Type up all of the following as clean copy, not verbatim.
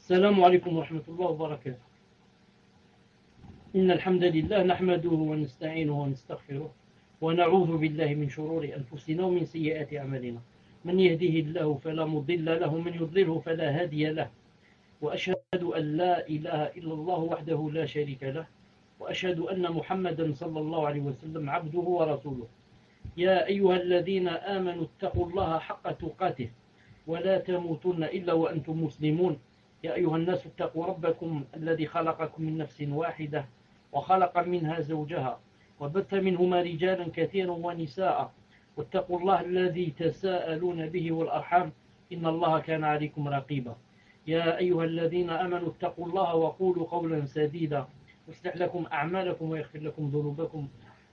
السلام عليكم ورحمة الله وبركاته. إن الحمد لله نحمده ونستعينه ونستغفره ونعوذ بالله من شرور أنفسنا ومن سيئات أعمالنا. من يهده الله فلا مضل له ومن يضلله فلا هادي له. وأشهد أن لا إله إلا الله وحده لا شريك له وأشهد أن محمدا صلى الله عليه وسلم عبده ورسوله. يا أيها الذين آمنوا اتقوا الله حق تقاته ولا تموتن إلا وأنتم مسلمون. يا أيها الناس اتقوا ربكم الذي خلقكم من نفس واحدة وخلق منها زوجها وبث منهما رجالا كثيرا ونساء واتقوا الله الذي تساءلون به والأرحام إن الله كان عليكم رقيبا. يا أيها الذين آمنوا اتقوا الله وقولوا قولا سديدا يصلح لكم أعمالكم ويغفر لكم ذنوبكم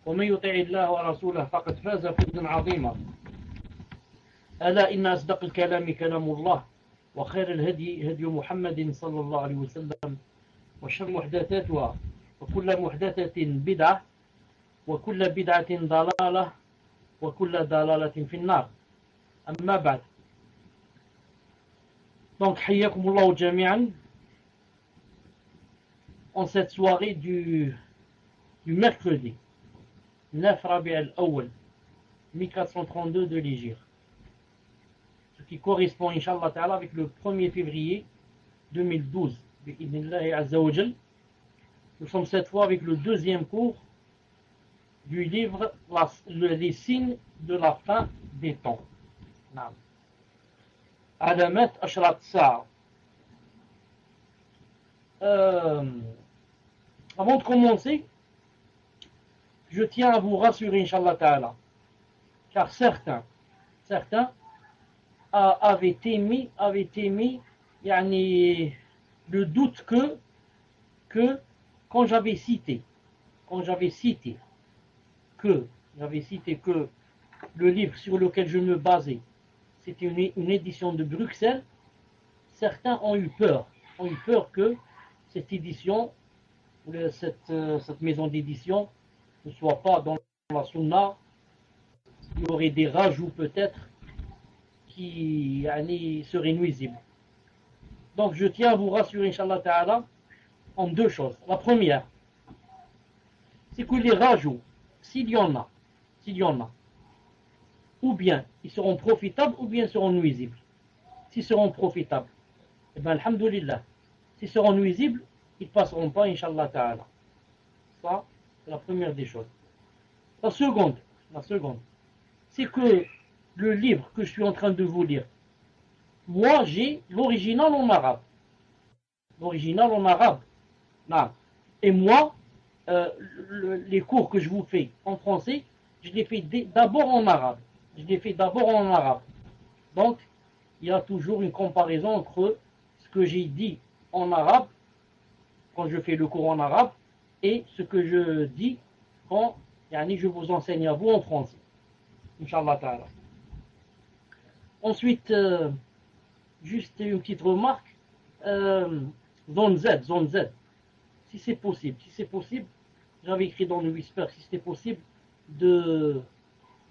ومن يطع الله ورسوله فقد فاز فوزا عظيما. ألا إن أصدق الكلام كلام الله وخير الهدي هدي محمد صلى الله عليه وسلم وشر محدثاتها وكل محدثة بدعة وكل بدعة ضلالة وكل ضلالة في النار. أما بعد. Donc, حياكم جميعا en cette soirée du mercredi 9 Rabi' al-Awwal 1432 de l'Hégire, ce qui correspond Inch'Allah Ta'ala avec le 1er février 2012 bi'idhnillahi azza wa jal. Nous sommes cette fois avec le deuxième cours du livre Les signes de la fin des temps. Alamat Ashrat Sa'a. Avant de commencer, je tiens à vous rassurer, Inch'Allah Ta'ala, car certains avaient émis le doute que quand j'avais cité que le livre sur lequel je me basais, c'était une édition de Bruxelles, certains ont eu peur que cette édition, cette maison d'édition ne soit pas dans la sunna. Il y aurait des rajouts peut-être qui seraient nuisibles. Donc je tiens à vous rassurer, Inch'Allah Ta'ala, en deux choses. La première, c'est que les rajouts, s'il y en a, ou bien ils seront profitables, ou bien ils seront nuisibles. S'ils seront profitables, eh bien, alhamdoulilah. S'ils seront nuisibles, ils ne passeront pas, Inch'Allah Ta'ala. Ça, c'est la première des choses. La seconde, c'est que le livre que je suis en train de vous lire, moi j'ai l'original en arabe. Non. Et moi, les cours que je vous fais en français, je les fais d'abord en arabe. Donc, il y a toujours une comparaison entre ce que j'ai dit en arabe, quand je fais le cours en arabe, et ce que je dis quand je vous enseigne à vous en français. Inch'Allah Ta'ala. Ensuite, juste une petite remarque. Zone Z. Si c'est possible, j'avais écrit dans le whisper, si c'était possible, de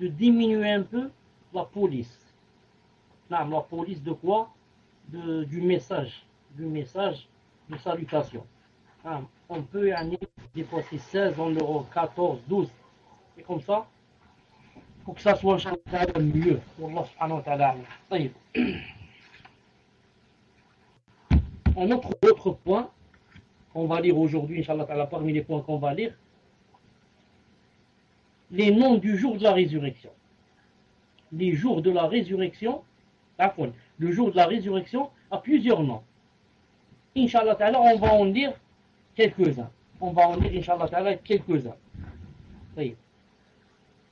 diminuer un peu la police. Non, la police de quoi? Du message de salutation. On peut dépasser 16, on aura 14, 12. Et comme ça, pour que ça soit mieux. Wallah subhanahu wa ta'ala. Un autre point qu'on va lire aujourd'hui, Inch'Allah Ta'ala, parmi les points qu'on va lire, les noms du jour de la résurrection. Les jours de la résurrection, le jour de la résurrection a plusieurs noms. Inch'Allah Ta'ala, on va en lire quelques-uns. Inch'Allah Ta'ala, quelques-uns.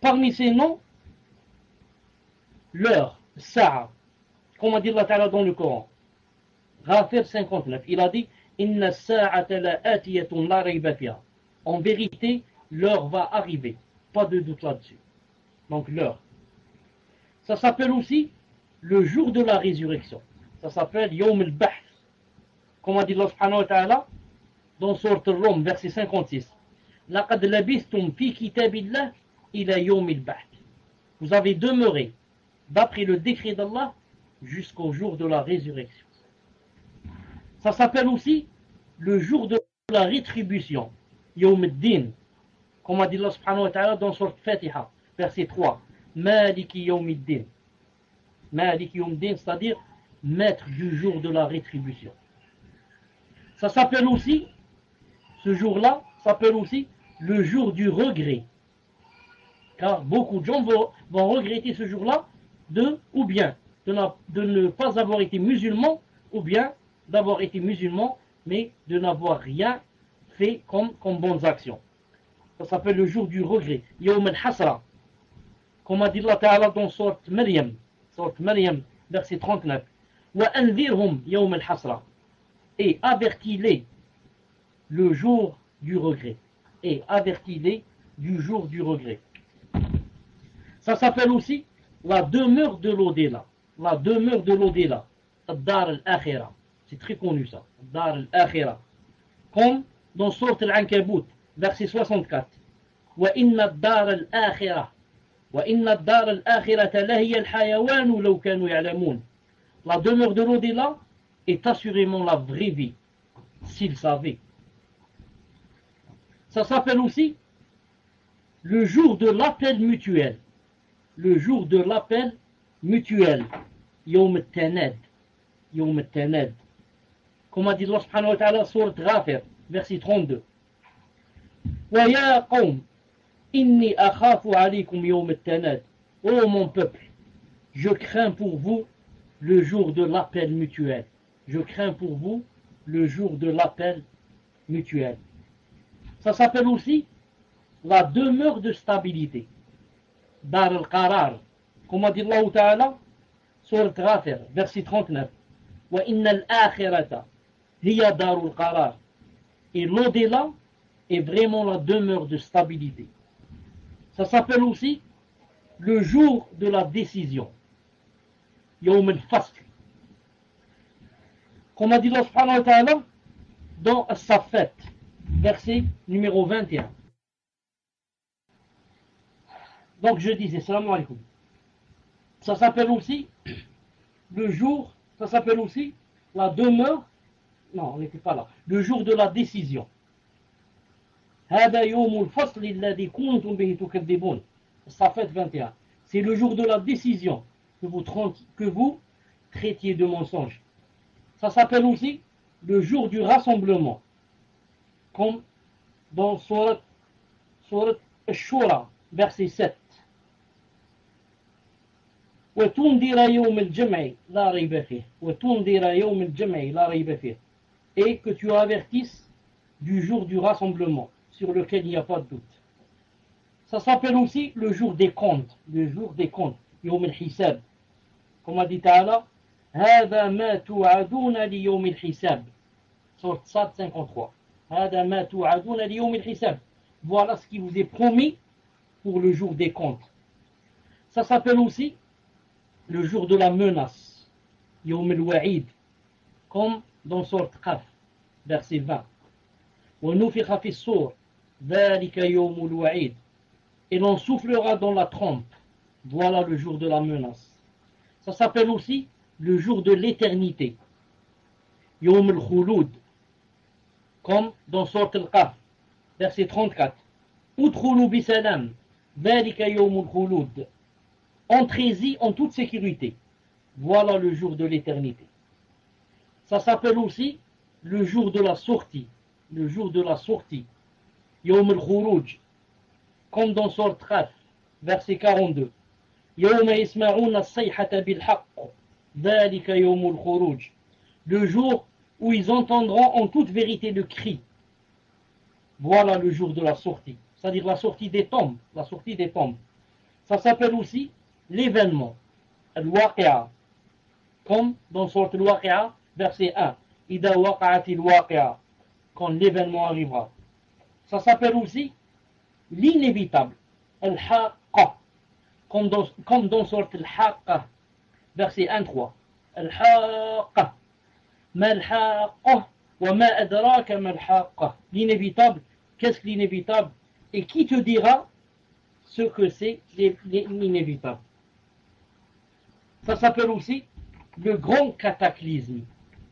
Parmi ces noms, l'heure, Sa'a, comme a dit Allah Ta'ala dans le Coran. Ghafir 59, il a dit Inna sa'ata la atiyatun la rayba fiha. En vérité, l'heure va arriver. Pas de doute là-dessus. Donc l'heure. Ça s'appelle aussi le jour de la résurrection. Ça s'appelle Yawm al-Bahth. Comme a dit Allah subhanahu wa ta'ala dans Sourate Ar-Rum, verset 56. Laqad labistum fi kitabillah ila Yawm al-Bahth. Vous avez demeuré, d'après le décret d'Allah, jusqu'au jour de la résurrection. Ça s'appelle aussi le jour de la rétribution. Yawm ad-Din. Comme a dit Allah subhanahu wa ta'ala dans Sourate Fatiha, verset 3. Maliki Yawm ad-Din. Maliki Yawm ad-Din, c'est-à-dire maître du jour de la rétribution. Ça s'appelle aussi, ce jour-là, s'appelle aussi le jour du regret. Car beaucoup de gens vont regretter ce jour-là ou bien de ne pas avoir été musulman, ou bien d'avoir été musulman, mais de n'avoir rien fait comme bonnes actions. Ça s'appelle le jour du regret. Yawm al-Hasra. Comme a dit Allah Ta'ala dans Sourate Maryam, verset 39. Wa anzirhum yawm al-Hasra. Et avertis-les le jour du regret. Et avertis-les du jour du regret. Ça s'appelle aussi la demeure de l'au-delà. La demeure de l'au-delà. Ad-Dar al-Akhira. C'est très connu ça. Ad-Dar al-Akhira. Comme dans Sourate Al-Ankabut, verset 64. وَإِنَّ الدَّارَ الْآخِرَةَ وَإِنَّ الدَّارَ الْآخِرَةَ لَهِيَ الْحَيَوَانُ لَوْ كَانُوا يَعْلَمُونَ. La demeure de l'au-delà est assurément la vraie vie, s'ils savaient. Ça s'appelle aussi le jour de l'appel mutuel. Le jour de l'appel mutuel. Yawm al-Tanad. Yawm al-Tanad. Comme a dit Allah subhanahu wa ta'ala, sourate Ghafir, verset 32. Wa ya qawm, inni akhafu alaykum yawm al-Tanad. Ô mon peuple, je crains pour vous le jour de l'appel mutuel. Je crains pour vous le jour de l'appel mutuel. Ça s'appelle aussi la demeure de stabilité. Dar al-Qarar. Comme a dit Allah Ta'ala, Sourate Ghafir, verset 39. Wa inna al-akhirata hiya darul qarar. Et l'au-delà est vraiment la demeure de stabilité. Ça s'appelle aussi le jour de la décision. Yawm al-Fasl. Comme a dit Allah subhanahu wa ta'ala dans As-Saffat, verset numéro 21. Donc je disais, salam alaikum. Ça s'appelle aussi le jour, ça s'appelle aussi la demeure, non, on n'était pas là, le jour de la décision. هذا يوم الفصل الذي كنتم به تكذبون. As-Saffat 21. C'est le jour de la décision que vous traitiez de mensonge. Ça s'appelle aussi le jour du rassemblement. Comme dans Sourate Ash-Shura, verset 7. وتنذر يوم الجمع لا ريب فيه. وتنذر يوم الجمع لا ريب فيه. Et que tu avertisses du jour du rassemblement, sur lequel il n'y a pas de doute. Ça s'appelle aussi le jour des comptes. Le jour des comptes. يوم الحساب. Comme a dit Ta'ala, هذا ما توعدون ليوم الحساب. Sourate Sad 53. هذا ما توعدون ليوم الحساب. Voilà ce qui vous est promis pour le jour des comptes. Ça s'appelle aussi le jour de la menace. يوم الوعيد. Comme dans Sourate Qaf, verset 20. ونفخ في الصور ذلك يوم الوعيد. Et l'on soufflera dans la trompe. Voilà le jour de la menace. Ça s'appelle aussi le jour de l'éternité. Yawm al-Khulud. Comme dans Sourate Al-Qaf, verset 34. Udkhulu bisalam. Dhalika yawm al-Khulud. Entrez-y en toute sécurité. Voilà le jour de l'éternité. Ça s'appelle aussi le jour de la sortie. Le jour de la sortie. Yawm al-Khuruj. Comme dans Sourate Qaf, verset 42. يوم يسمعون الصيحة بالحق ذلك يوم الخروج. Le jour où ils entendront en toute vérité le cri. Voilà le jour de la sortie. C'est-à-dire la sortie des tombes. La sortie des tombes. Ça s'appelle aussi l'événement. Al-Waqi'a. Comme dans Sourate Al-Waqi'a, verset 1. إذا وقعت الواقعة. Quand l'événement arrivera. Ça s'appelle aussi l'inévitable. Al-Haqqa. Comme dans Sourate Al-Haqqa, verset 1-3. Al-Haqqa. Ma al-Haqqa wa ma adraka ma al-Haqqa. L'inévitable, qu'est-ce que l'inévitable? Et qui te dira ce que c'est l'inévitable? Ça s'appelle aussi le grand cataclysme.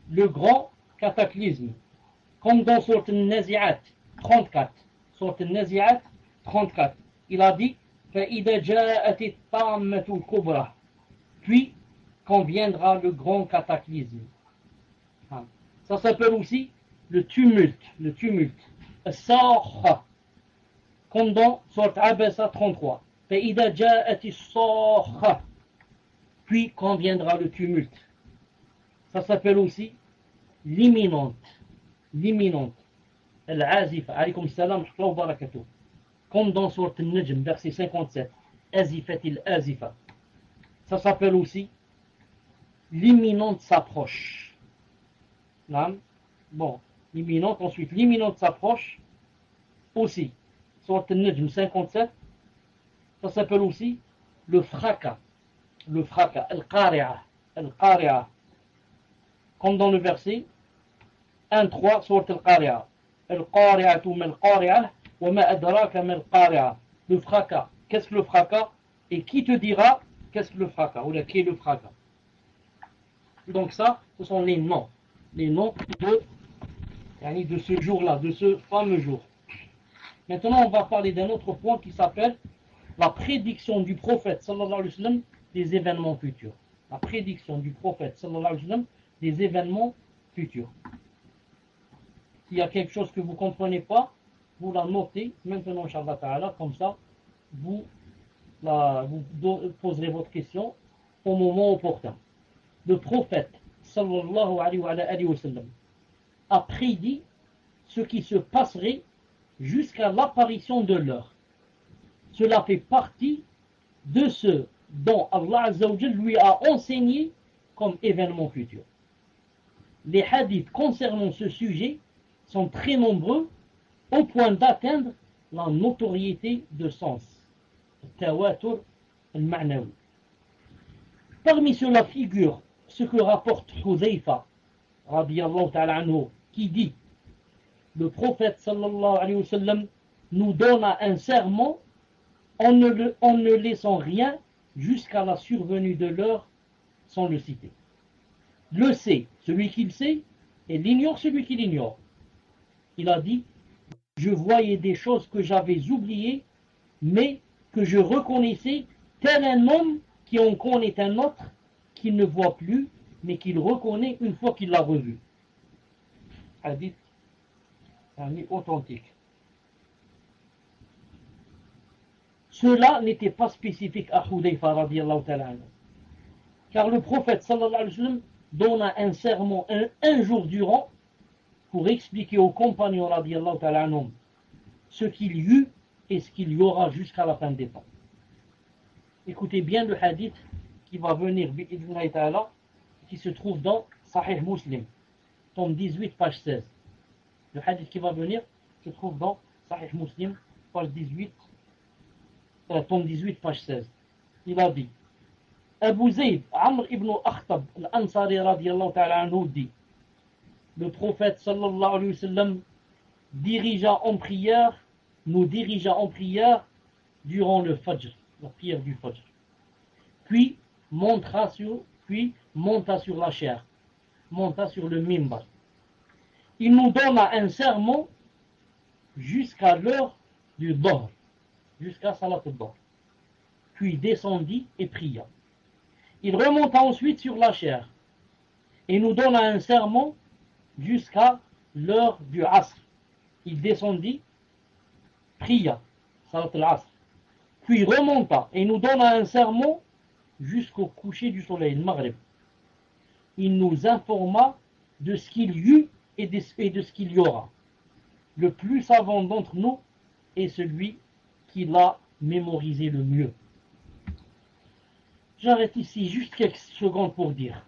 Le grand cataclysme. Comme dans Sourate Al-Nazi'at 34. Sourate Al-Nazi'at 34. Il a dit فَإِذَا جَاءَتِ الطَّامَّةُ الْكُبْرَى. Puis, quand viendra le grand cataclysme. Ça s'appelle aussi le tumulte. Le tumulte. As-Sakha. Comme dans Sourate Abasa 33. فَإِذَا جَاءَتِ الصَّاخَّةُ. Puis, quand viendra le tumulte. Ça s'appelle aussi l'imminente. L'imminente. Al-Azifa. Alaykoum salam wa barakatuh. Comme dans Sourate Al-Najm, verset 57. Azifat il-Azifa. Ça s'appelle aussi l'imminente s'approche. Bon, l'imminente, ensuite l'imminente s'approche aussi. Sourate Al-Najm 57. Ça s'appelle aussi le fracas. Le fracas. Al-Qari'ah. Al-Qari'ah. Comme dans le verset 1-3, Sourate Al-Qari'ah. Al-Qari'atu mal-Qari'ah. وَمَا أَدْرَاكَ مَا الْقَارِعَةُ. Le fracas. Qu'est-ce que le fracas? Et qui te dira qu'est-ce que le fracas? Ou là, qui est le fracas? Donc ça, ce sont les noms. Les noms de ce jour-là, de ce fameux jour. Maintenant, on va parler d'un autre point qui s'appelle la prédiction du prophète sallallahu alayhi wa sallam des événements futurs. La prédiction du prophète sallallahu alayhi wa sallam des événements futurs. S'il y a quelque chose que vous ne comprenez pas, vous la notez maintenant, Inch'Allah Ta'ala, comme ça, vous poserez votre question au moment opportun. Le prophète, sallallahu alayhi wa sallam, a prédit ce qui se passerait jusqu'à l'apparition de l'heure. Cela fait partie de ce dont Allah Azza wa Jal lui a enseigné comme événement futur. Les hadiths concernant ce sujet sont très nombreux au point d'atteindre la notoriété de sens. Tawatur al-ma'nawi. Parmi cela figure ce que rapporte Hudhayfa, radiyallahu ta'ala anhu, qui dit: le prophète sallallahu alayhi wa sallam nous donna un serment en ne laissant rien jusqu'à la survenue de l'heure sans le citer. Le sait celui qui le sait, et l'ignore celui qui l'ignore. Il a dit: je voyais des choses que j'avais oubliées, mais que je reconnaissais, tel un homme qui en connaît un autre qu'il ne voit plus, mais qu'il reconnaît une fois qu'il l'a revu. Hadith authentique. Cela n'était pas spécifique à Hudayfa radiyallahu ta'ala anhu, car le prophète sallallahu alayhi wa sallam donna un serment un jour durant pour expliquer aux compagnons radiyallahu ta'ala anhum ce qu'il y eut et ce qu'il y aura jusqu'à la fin des temps. Écoutez bien le hadith qui va venir bi'idhnillahi ta'ala, qui se trouve dans Sahih Muslim, tome 18, page 16. Le hadith qui va venir se trouve dans Sahih Muslim, page 18, tome 18, page 16. Il a dit: Abu Zayd, Amr ibn Akhtab, al-Ansari radiyallahu ta'ala anhu dit: le prophète sallallahu alayhi wa sallam nous dirigea en prière durant le Fajr, la prière du Fajr. Puis monta sur la chair, monta sur le mimbar. Il nous donna un sermon jusqu'à l'heure du Dohr, jusqu'à Salat al-Dohr. Puis descendit et pria. Il remonta ensuite sur la chair et nous donna un sermon jusqu'à l'heure du Asr. Il descendit, pria, Salat al-Asr, puis remonta et nous donna un sermon jusqu'au coucher du soleil, le Maghrib. Il nous informa de ce qu'il y eut et de ce qu'il y aura. Le plus savant d'entre nous est celui qui l'a mémorisé le mieux. J'arrête ici juste quelques secondes pour dire.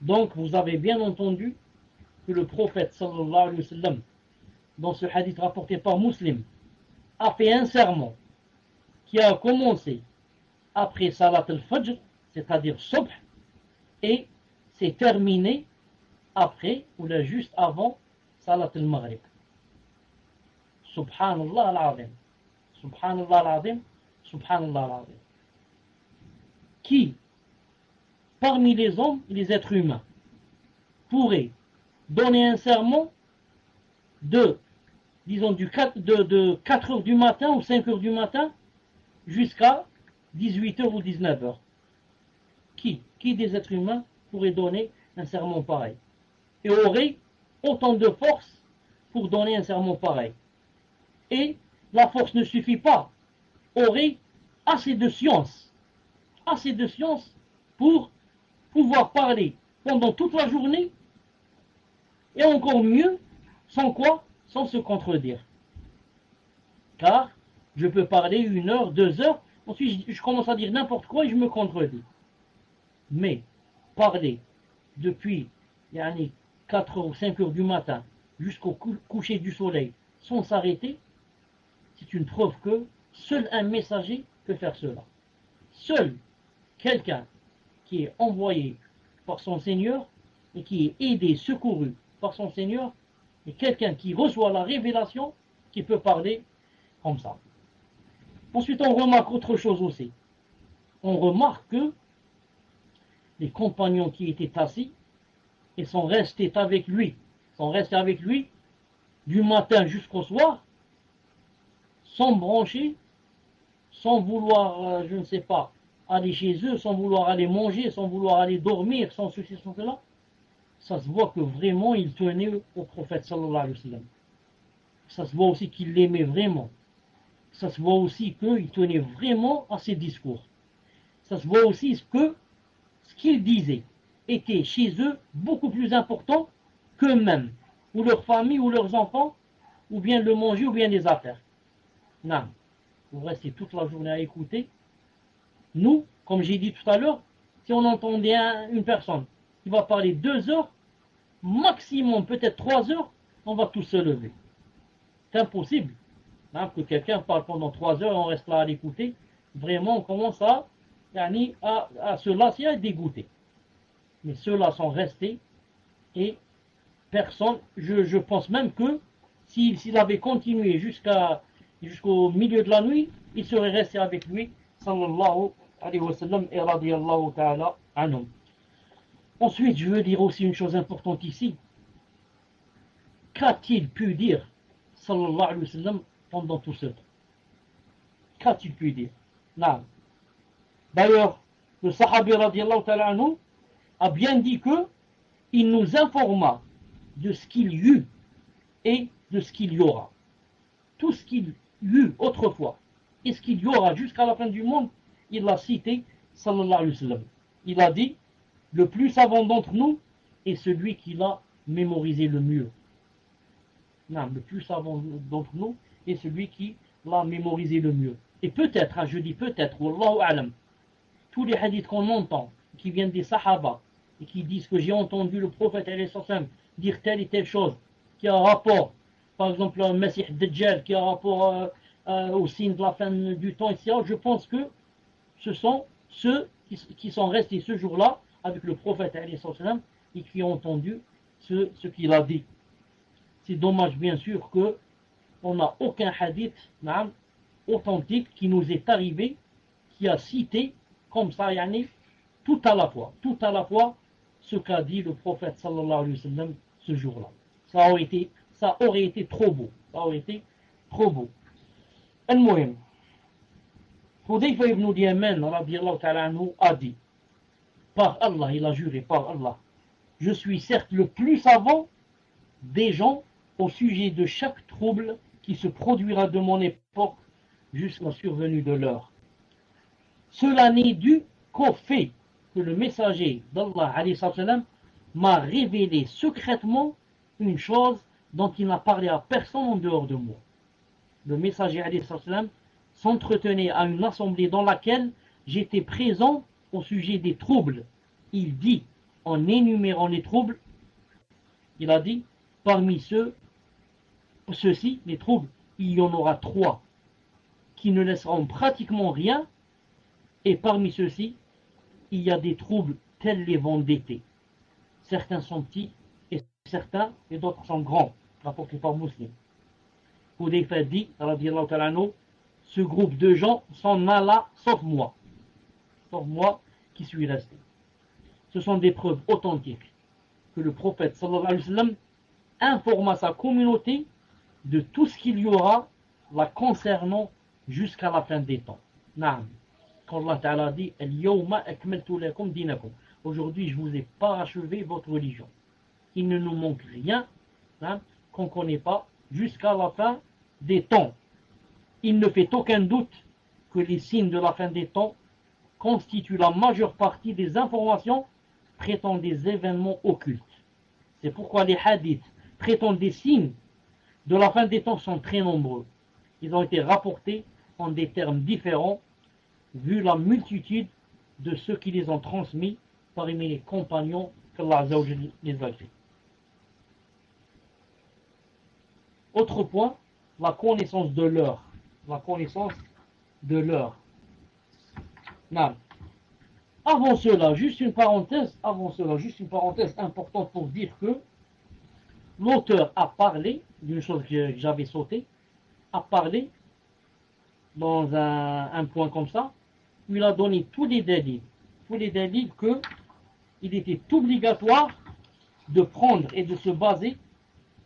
Donc, vous avez bien entendu que le prophète sallallahu alayhi wa sallam, dans ce hadith rapporté par Muslim, a fait un sermon qui a commencé après Salat al-Fajr, c'est-à-dire Subh, et s'est terminé après, ou là juste avant Salat al-Maghrib. Subhanallah al-Azim. Subhanallah al-Azim. Subhanallah al-Azim. Qui, parmi les hommes, les êtres humains, pourrait donner un serment de, disons, de 4 heures du matin ou 5 heures du matin jusqu'à 18 heures ou 19 heures. Qui des êtres humains pourrait donner un serment pareil et aurait autant de force pour donner un serment pareil? Et la force ne suffit pas, aurait assez de science pour pouvoir parler pendant toute la journée, et encore mieux, sans quoi? Sans se contredire. Car je peux parler 1 heure, 2 heures, ensuite je commence à dire n'importe quoi et je me contredis. Mais parler depuis 4 ou 5 heures du matin jusqu'au coucher du soleil sans s'arrêter, c'est une preuve que seul un messager peut faire cela. Seul quelqu'un qui est envoyé par son Seigneur et qui est aidé, secouru par son Seigneur, et quelqu'un qui reçoit la révélation qui peut parler comme ça. Ensuite, on remarque autre chose aussi. On remarque que les compagnons qui étaient assis et sont restés avec lui du matin jusqu'au soir, sans brancher, sans vouloir, je ne sais pas, aller chez eux, sans vouloir aller manger, sans vouloir aller dormir, sans ceci, sans cela. Ça se voit que vraiment il tenait au prophète sallallahu alayhi wa sallam. Ça se voit aussi qu'il l'aimait vraiment. Ça se voit aussi qu'il tenait vraiment à ses discours. Ça se voit aussi que ce qu'il disait était chez eux beaucoup plus important qu'eux-mêmes, ou leur famille, ou leurs enfants, ou bien le manger, ou bien les affaires. Non, vous restez toute la journée à écouter. Nous, comme j'ai dit tout à l'heure, si on entendait une personne qui va parler 2 heures, maximum peut-être 3 heures, on va tous se lever. C'est impossible que quelqu'un parle pendant 3 heures et on reste là à l'écouter. Vraiment, on commence à se lasser, à être dégoûté. Mais ceux-là sont restés et personne, je pense même que s'il avait continué jusqu'au milieu de la nuit, il serait resté avec lui, sallallahu alayhi wa sallam et radiyallahu ta'ala anhum. Ensuite, je veux dire aussi une chose importante ici. Qu'a-t-il pu dire, sallallahu alayhi wa sallam, pendant tout ce temps? Qu'a-t-il pu dire? Non. D'ailleurs, le sahabi radiyallahu ta'ala anhu a bien dit que il nous informa de ce qu'il y eut et de ce qu'il y aura. Tout ce qu'il y eut autrefois et ce qu'il y aura jusqu'à la fin du monde, il l'a cité, sallallahu alayhi wa sallam. Il a dit, le plus savant d'entre nous est celui qui l'a mémorisé le mieux. Non, le plus savant d'entre nous est celui qui l'a mémorisé le mieux. Et peut-être, je dis peut-être, wallahu a'lam, tous les hadiths qu'on entend, qui viennent des sahaba, et qui disent que j'ai entendu le prophète dire telle et telle chose, qui a rapport, par exemple le Messie Dajjal, qui a rapport au signe de la fin du temps, etc. Je pense que ce sont ceux qui sont restés ce jour-là avec le prophète et qui ont entendu ce qu'il a dit. C'est dommage bien sûr que on n'a aucun hadith authentique qui nous est arrivé, qui a cité comme ça, tout à la fois, ce qu'a dit le prophète sallallahu alayhi wa sallam ce jour-là. Ça aurait été trop beau. Al-Muhim, Hudayfa ibn Yaman radiyallahu ta'ala anhu a dit, par Allah, il a juré par Allah, je suis certes le plus savant des gens au sujet de chaque trouble qui se produira de mon époque jusqu'à la survenue de l'heure. Cela n'est dû qu'au fait que le messager d'Allah m'a révélé secrètement une chose dont il n'a parlé à personne en dehors de moi. Le messager s'entretenait à une assemblée dans laquelle j'étais présent au sujet des troubles. Il dit, en énumérant les troubles, il a dit, parmi ceux-ci, les troubles, il y en aura 3 qui ne laisseront pratiquement rien, et parmi ceux-ci, il y a des troubles tels les vents d'été. Certains sont petits et d'autres sont grands, rapporté par Muslim. Hudayfa dit, radiyallahu ta'ala anhu, ce groupe de gens s'en alla sauf moi qui suis resté. Ce sont des preuves authentiques que le prophète sallallahu alayhi wa sallam informa sa communauté de tout ce qu'il y aura la concernant jusqu'à la fin des temps. Naam. Quand Allah Ta'ala dit Al-yawma akmaltu lakum dinakum. Aujourd'hui, je vous ai parachevé votre religion. Il ne nous manque rien qu'on ne connaît pas jusqu'à la fin des temps. Il ne fait aucun doute que les signes de la fin des temps constituent la majeure partie des informations traitant des événements occultes. C'est pourquoi les hadiths traitant des signes de la fin des temps sont très nombreux. Ils ont été rapportés en des termes différents, vu la multitude de ceux qui les ont transmis parmi les compagnons qu'Allah Azza wa Jalla les a fait. Autre point, la connaissance de l'heure. La connaissance de l'heure. Avant cela, juste une parenthèse importante pour dire que l'auteur a parlé d'une chose que j'avais sautée, a parlé dans un point comme ça, il a donné tous les délits que il était obligatoire de prendre et de se baser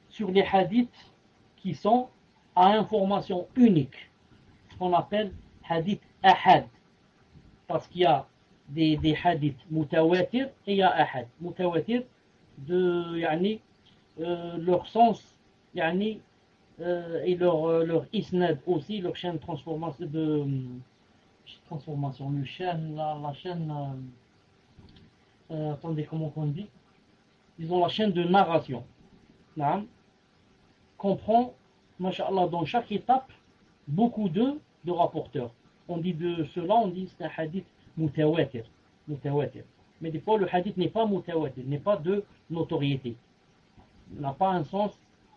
sur les hadiths qui sont à information unique, ce qu'on appelle hadith ahad, parce qu'il y a des hadiths mutawatir et il y a ahad. Mutawatir de leur sens et leur isnad aussi, leur chaîne de transformation la chaîne attendez, comment on dit, ils ont la chaîne de narration, comprend, masha'Allah, dans chaque étape beaucoup de rapporteurs. On dit de cela, on dit c'est un hadith mutawatir. Mais des fois le hadith n'est pas mutawatir, n'est pas de notoriété, il n'a pas un sens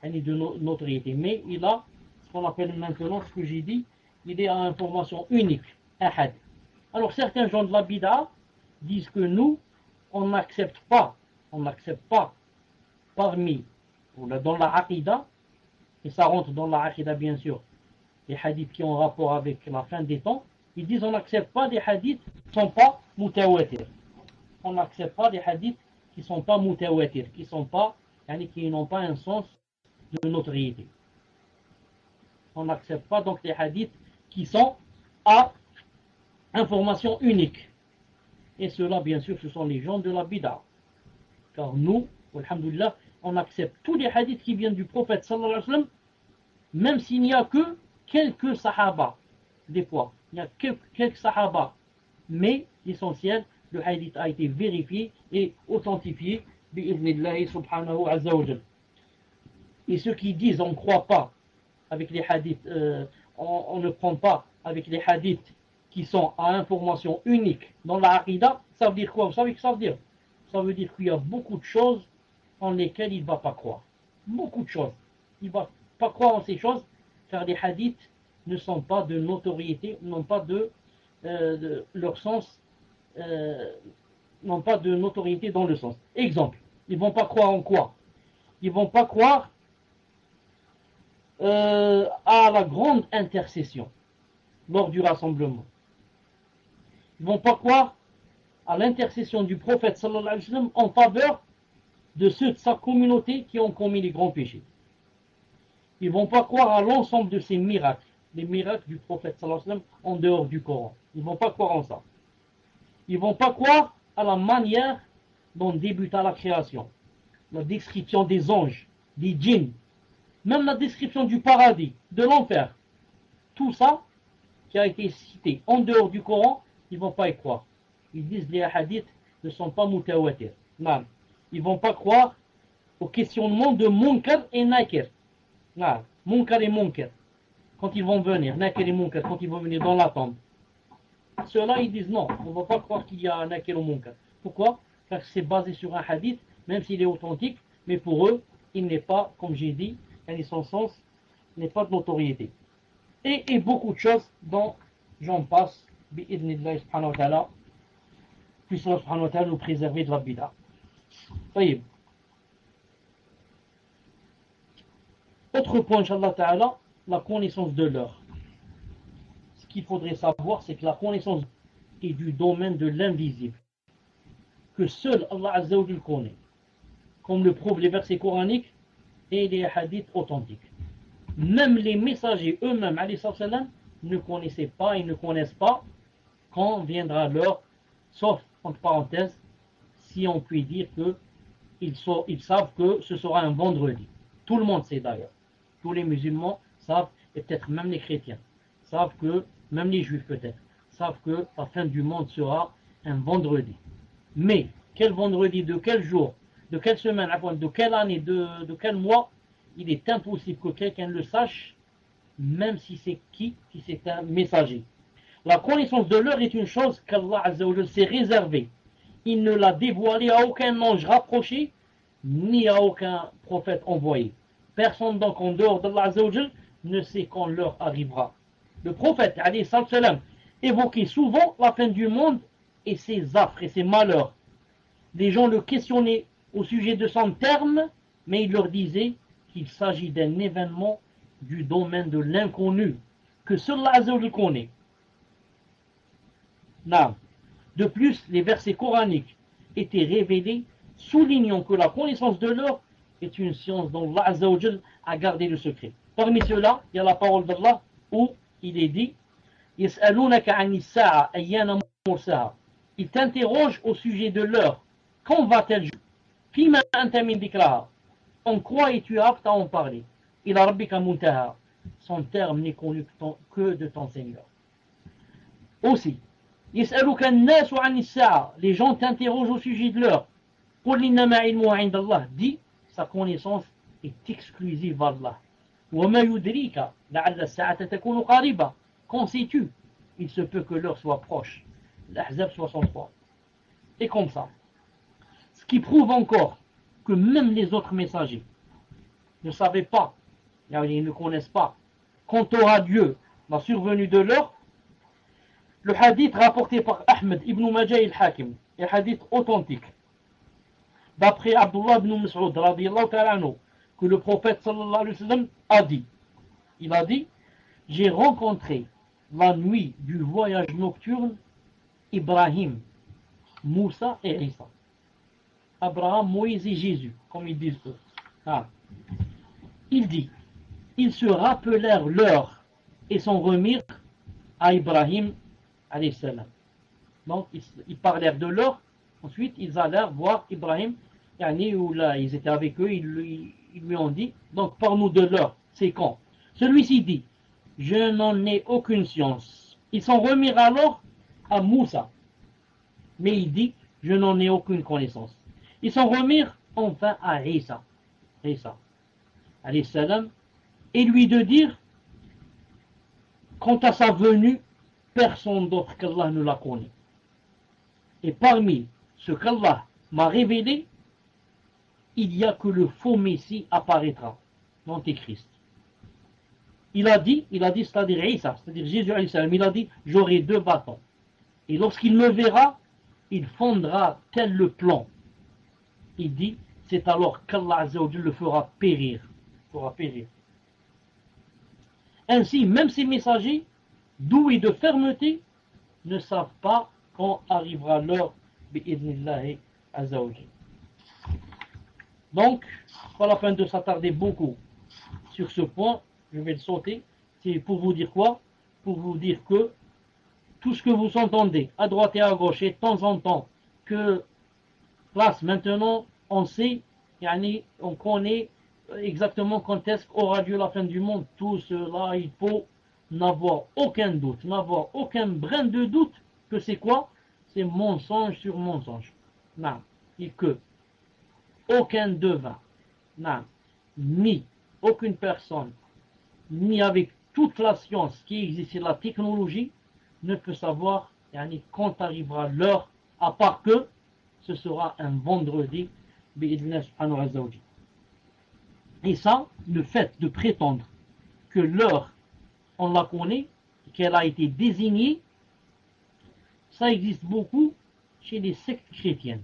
de notoriété, mais il a ce qu'on appelle maintenant, ce que j'ai dit, il est à information unique, ahad. Alors certains gens de la bid'a disent que nous, on n'accepte pas parmi, dans la aqidah, et ça rentre dans la aqidah bien sûr, les hadiths qui ont rapport avec la fin des temps, ils disent on n'accepte pas des hadiths qui ne sont pas mutawatir. On n'accepte pas des hadiths qui ne sont pas mutawatir, qui n'ont pas un sens de notoriété. On n'accepte pas donc les hadiths qui sont à information unique. Et cela, bien sûr, ce sont les gens de la bid'a. Car nous, alhamdoulilah, on accepte tous les hadiths qui viennent du prophète sallallahu alayhi wa sallam, même s'il n'y a que quelques sahaba. Des fois, il y a quelques sahaba. Mais l'essentiel, le hadith a été vérifié et authentifié bi'idhnillahi subhanahu azza wa jal. Et ceux qui disent on ne croit pas avec les hadiths, on ne prend pas avec les hadiths qui sont à information unique dans la aqidah, ça veut dire quoi? Vous savez ce que ça veut dire? Ça veut dire qu'il y a beaucoup de choses en lesquelles il ne va pas croire. Beaucoup de choses. Il ne va pas croire en ces choses, car les hadiths ne sont pas de notoriété, n'ont pas leur sens, n'ont pas de notoriété dans le sens. Exemple, ils ne vont pas croire en quoi? Ils ne vont pas croire à la grande intercession lors du rassemblement. Ils ne vont pas croire à l'intercession du prophète sallallahu alayhi wa sallam en faveur de ceux de sa communauté qui ont commis les grands péchés. Ils ne vont pas croire à l'ensemble de ces miracles, les miracles du prophète sallallahu alayhi wa sallam en dehors du Coran. Ils ne vont pas croire en ça. Ils ne vont pas croire à la manière dont débuta la création, la description des anges, des djinns, même la description du paradis, de l'enfer. Tout ça qui a été cité en dehors du Coran, ils ne vont pas y croire. Ils disent que les hadiths ne sont pas mutawatir. Non. Ils ne vont pas croire au questionnement de Munkar et Nakir. Non. Munkar et Munkar. Quand ils vont venir, Nakir et Munkar, quand ils vont venir dans la tombe. Ceux-là, ils disent non, on ne va pas croire qu'il y a un Nakir ou Munkar. Pourquoi? Parce que c'est basé sur un hadith, même s'il est authentique, mais pour eux, il n'est pas, comme j'ai dit, son sens n'est pas de notoriété. Et beaucoup de choses dont j'en passe, bi'idhnillah subhanahu wa ta'ala, puisse Allah subhanahu wa ta'ala nous préserver de la bid'a. Taïb. Autre point, Inch'Allah ta'ala, la connaissance de l'heure. Ce qu'il faudrait savoir, c'est que la connaissance est du domaine de l'invisible, que seul Allah Azza wa Jal connaît. comme le prouvent les versets coraniques et les hadiths authentiques. Même les messagers eux-mêmes, alayhi salam, ne connaissaient pas et ne connaissent pas quand viendra l'heure, sauf, entre parenthèses, si on peut dire qu'ils savent que ce sera un vendredi. Tout le monde sait d'ailleurs. Tous les musulmans savent, et peut-être même les chrétiens, savent que, même les juifs peut-être, savent que la fin du monde sera un vendredi. Mais, quel vendredi, de quel jour, de quelle semaine, de quelle année, de quel mois, il est impossible que quelqu'un le sache, même si c'est si c'est un messager. La connaissance de l'heure est une chose qu'Allah Azza wa Jalla s'est réservée. Il ne l'a dévoilée à aucun ange rapproché, ni à aucun prophète envoyé. Personne donc en dehors d'Allah Azza wa Jalla ne sait quand l'heure arrivera. Le prophète, alayhi salam, évoquait souvent la fin du monde et ses affres et ses malheurs. Les gens le questionnaient au sujet de son terme, mais il leur disait qu'il s'agit d'un événement du domaine de l'inconnu, que seul Allah Azza wa Jalla connaît. Non. De plus, les versets coraniques étaient révélés, soulignant que la connaissance de l'heure est une science dont Allah Azza wa Jalla a gardé le secret. Parmi ceux-là, il y a la parole d'Allah où il est dit Yas'alunaka 'ani as-sa'a ayyana mursaha. Il t'interroge au sujet de l'heure. Quand va-t-elle jouer? Fima anta min dhikraha. En quoi es-tu apte à en parler? Ila rabbika muntaha. Son terme n'est connu que de ton Seigneur. Aussi, Yas'aluka an-nasu 'ani as-sa'a. Les gens t'interrogent au sujet de l'heure. Qul innama 'ilmuha 'inda Allah. Dis, sa connaissance est exclusive à Allah. Wa ma yudrika la'alla as-sa'ata takunu qariba. Qu'en sais-tu? Il se peut que l'heure soit proche. L'Ahzab 63. Et comme ça. Ce qui prouve encore que même les autres messagers ne savaient pas, ils ne connaissent pas, quand aura Dieu la survenue de l'heure. Le hadith rapporté par Ahmed ibn Majah al-Hakim est un hadith authentique. D'après Abdullah ibn Mas'ud, radiyallahu ta'ala anhu, que le prophète sallallahu alayhi wa sallam a dit. Il a dit, j'ai rencontré la nuit du voyage nocturne Ibrahim, Moussa et Isa. Abraham, Moïse et Jésus, comme ils disent eux. Ah. Il dit, ils se rappelèrent l'heure et s'en remirent à Ibrahim alayhi salam. Donc ils parlèrent de l'heure, ensuite ils allèrent voir Ibrahim, où là, ils étaient avec eux, ils lui ont dit, donc parle-nous de l'heure, c'est quand? Celui-ci dit, je n'en ai aucune science. Ils s'en remirent alors à Moussa, mais il dit, je n'en ai aucune connaissance. Ils s'en remirent enfin à Isa, alayhi salam, et lui de dire, quant à sa venue, personne d'autre qu'Allah ne la connaît. Et parmi ce qu'Allah m'a révélé, il n'y a que le faux Messie apparaîtra, l'Antéchrist. Il a dit, c'est-à-dire Isa, c'est-à-dire Jésus alayhi salam, il a dit, j'aurai 2 bâtons. Et lorsqu'il me verra, il fondra tel le plan. Il dit, c'est alors qu'Allah Azza wa Jalla le fera périr. Ainsi, même ces messagers, doués de fermeté, ne savent pas quand arrivera l'heure bi'idnillahi Azza wa Jalla. Donc, pas la peine de s'attarder beaucoup sur ce point, je vais le sauter. C'est pour vous dire quoi? Pour vous dire que tout ce que vous entendez à droite et à gauche et de temps en temps que place maintenant on sait, on connaît exactement quand est-ce qu'aura lieu la fin du monde. Tout cela, il faut n'avoir aucun doute, n'avoir aucun brin de doute que c'est quoi? C'est mensonge sur mensonge. Non, et que aucun devin, non, ni aucune personne, ni avec toute la science qui existe et la technologie, ne peut savoir quand arrivera l'heure, à part que ce sera un vendredi, et ça, le fait de prétendre que l'heure, on la connaît, qu'elle a été désignée, ça existe beaucoup chez les sectes chrétiennes.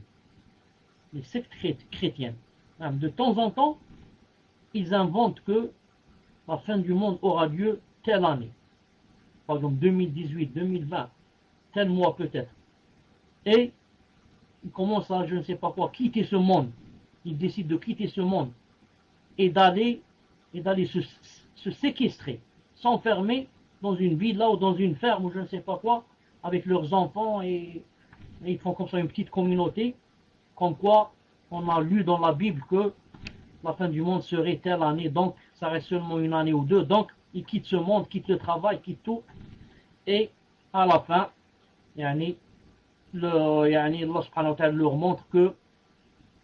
Les sectes chrétiennes. De temps en temps, ils inventent que la fin du monde aura lieu telle année. Par exemple 2018, 2020, tel mois peut-être. Et ils commencent à, je ne sais pas quoi, quitter ce monde. il décide de quitter ce monde et d'aller se séquestrer, s'enfermer dans une villa ou dans une ferme ou je ne sais pas quoi, avec leurs enfants et ils font comme ça une petite communauté, comme quoi on a lu dans la Bible que la fin du monde serait telle année, donc ça reste seulement une année ou deux, donc ils quittent ce monde, quittent le travail, quittent tout, et à la fin, Allah subhanahu wa ta'ala leur montre que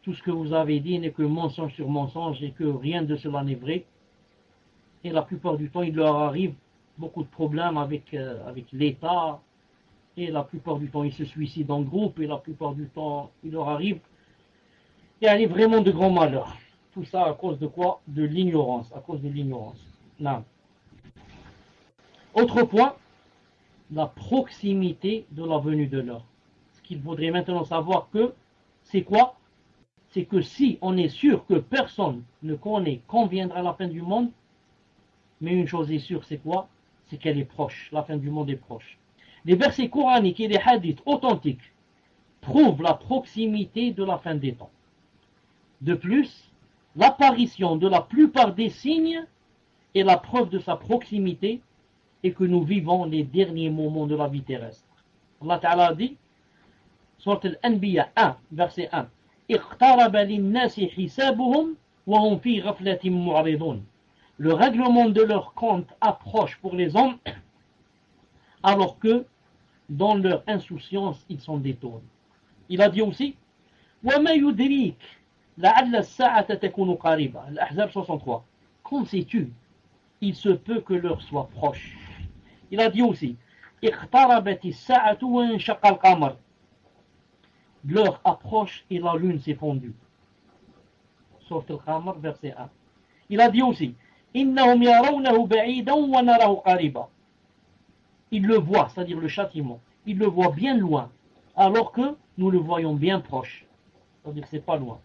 tout ce que vous avez dit n'est que mensonge sur mensonge et que rien de cela n'est vrai. Et la plupart du temps, il leur arrive beaucoup de problèmes avec l'État, et la plupart du temps, ils se suicident en groupe, et la plupart du temps, il leur arrive vraiment de grands malheurs. Tout ça à cause de quoi? De l'ignorance, à cause de l'ignorance. Non. Autre point, la proximité de la venue de l'heure. Ce qu'il faudrait maintenant savoir que, c'est quoi? C'est que si on est sûr que personne ne connaît quand viendra la fin du monde, mais une chose est sûre, c'est quoi? C'est qu'elle est proche, la fin du monde est proche. Les versets coraniques et les hadiths authentiques prouvent la proximité de la fin des temps. De plus, l'apparition de la plupart des signes est la preuve de sa proximité et que nous vivons les derniers moments de la vie terrestre. Allah Ta'ala dit, Surat Al-Anbiya 1, verset 1, اقترب للناس حسابهم وهم في غفلة معرضون. Le règlement de leur compte approche pour les hommes alors que dans leur insouciance ils s'en détournent. Il a dit aussi وما يدريك لعل الساعة تكون قريبة. L'Ahzab 63. Qu'en sais-tu? Il se peut que l'heure soit proche. Il a dit aussi اقتربت الساعة وانشق القمر. L'heure approche et la lune s'est fondue. Sourate Al-Qamar, verset 1. Il a dit aussi إنهم يرونه بعيدا ونراه قريبا. Il le voit, c'est-à-dire le châtiment. Il le voit bien loin, alors que nous le voyons bien proche. C'est-à-dire que c'est pas loin.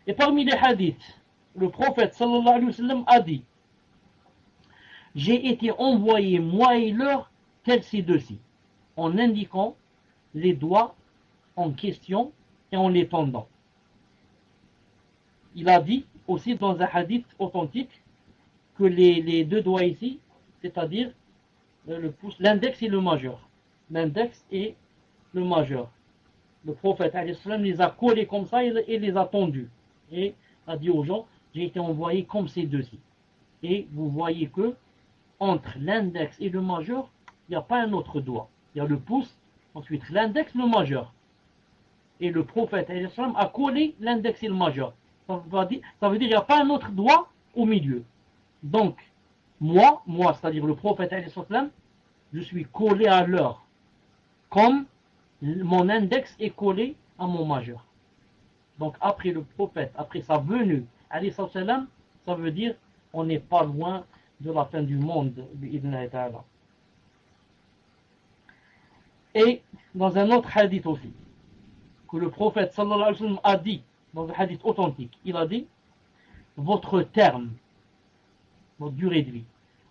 Et parmi les hadiths, le prophète sallallahu alayhi wa sallam a dit j'ai été envoyé, moi et l'heure, tel ci-dessus, en indiquant les doigts en question et en les tendant. Il a dit aussi dans un hadith authentique que les deux doigts ici, c'est-à-dire le pouce, l'index et le majeur. L'index et le majeur. Le prophète les a collés comme ça et les a tendus. Et a dit aux gens, j'ai été envoyé comme ces deux-ci. Et vous voyez que entre l'index et le majeur, il n'y a pas un autre doigt. Il y a le pouce, ensuite l'index, le majeur. Et le prophète a collé l'index et le majeur. Ça veut dire qu'il n'y a pas un autre doigt au milieu. Donc, moi, c'est-à-dire le prophète, je suis collé à l'heure. Comme mon index est collé à mon majeur. Donc, après le prophète, après sa venue, ça veut dire on n'est pas loin de la fin du monde. Et dans un autre hadith aussi, que le prophète sallallahu alayhi wa sallam a dit, dans un hadith authentique, il a dit votre terme, votre durée de vie,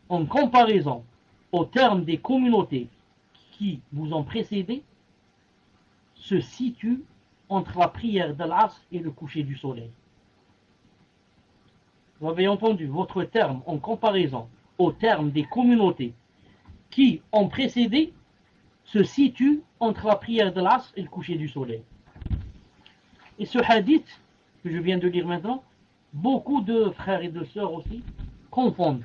en comparaison au terme des communautés qui vous ont précédé, se situe entre la prière d'Al-Asr et le coucher du soleil. Vous avez entendu, votre terme en comparaison au terme des communautés qui ont précédé se situe entre la prière de l'Asr et le coucher du soleil. Et ce hadith que je viens de lire maintenant, beaucoup de frères et de sœurs aussi confondent.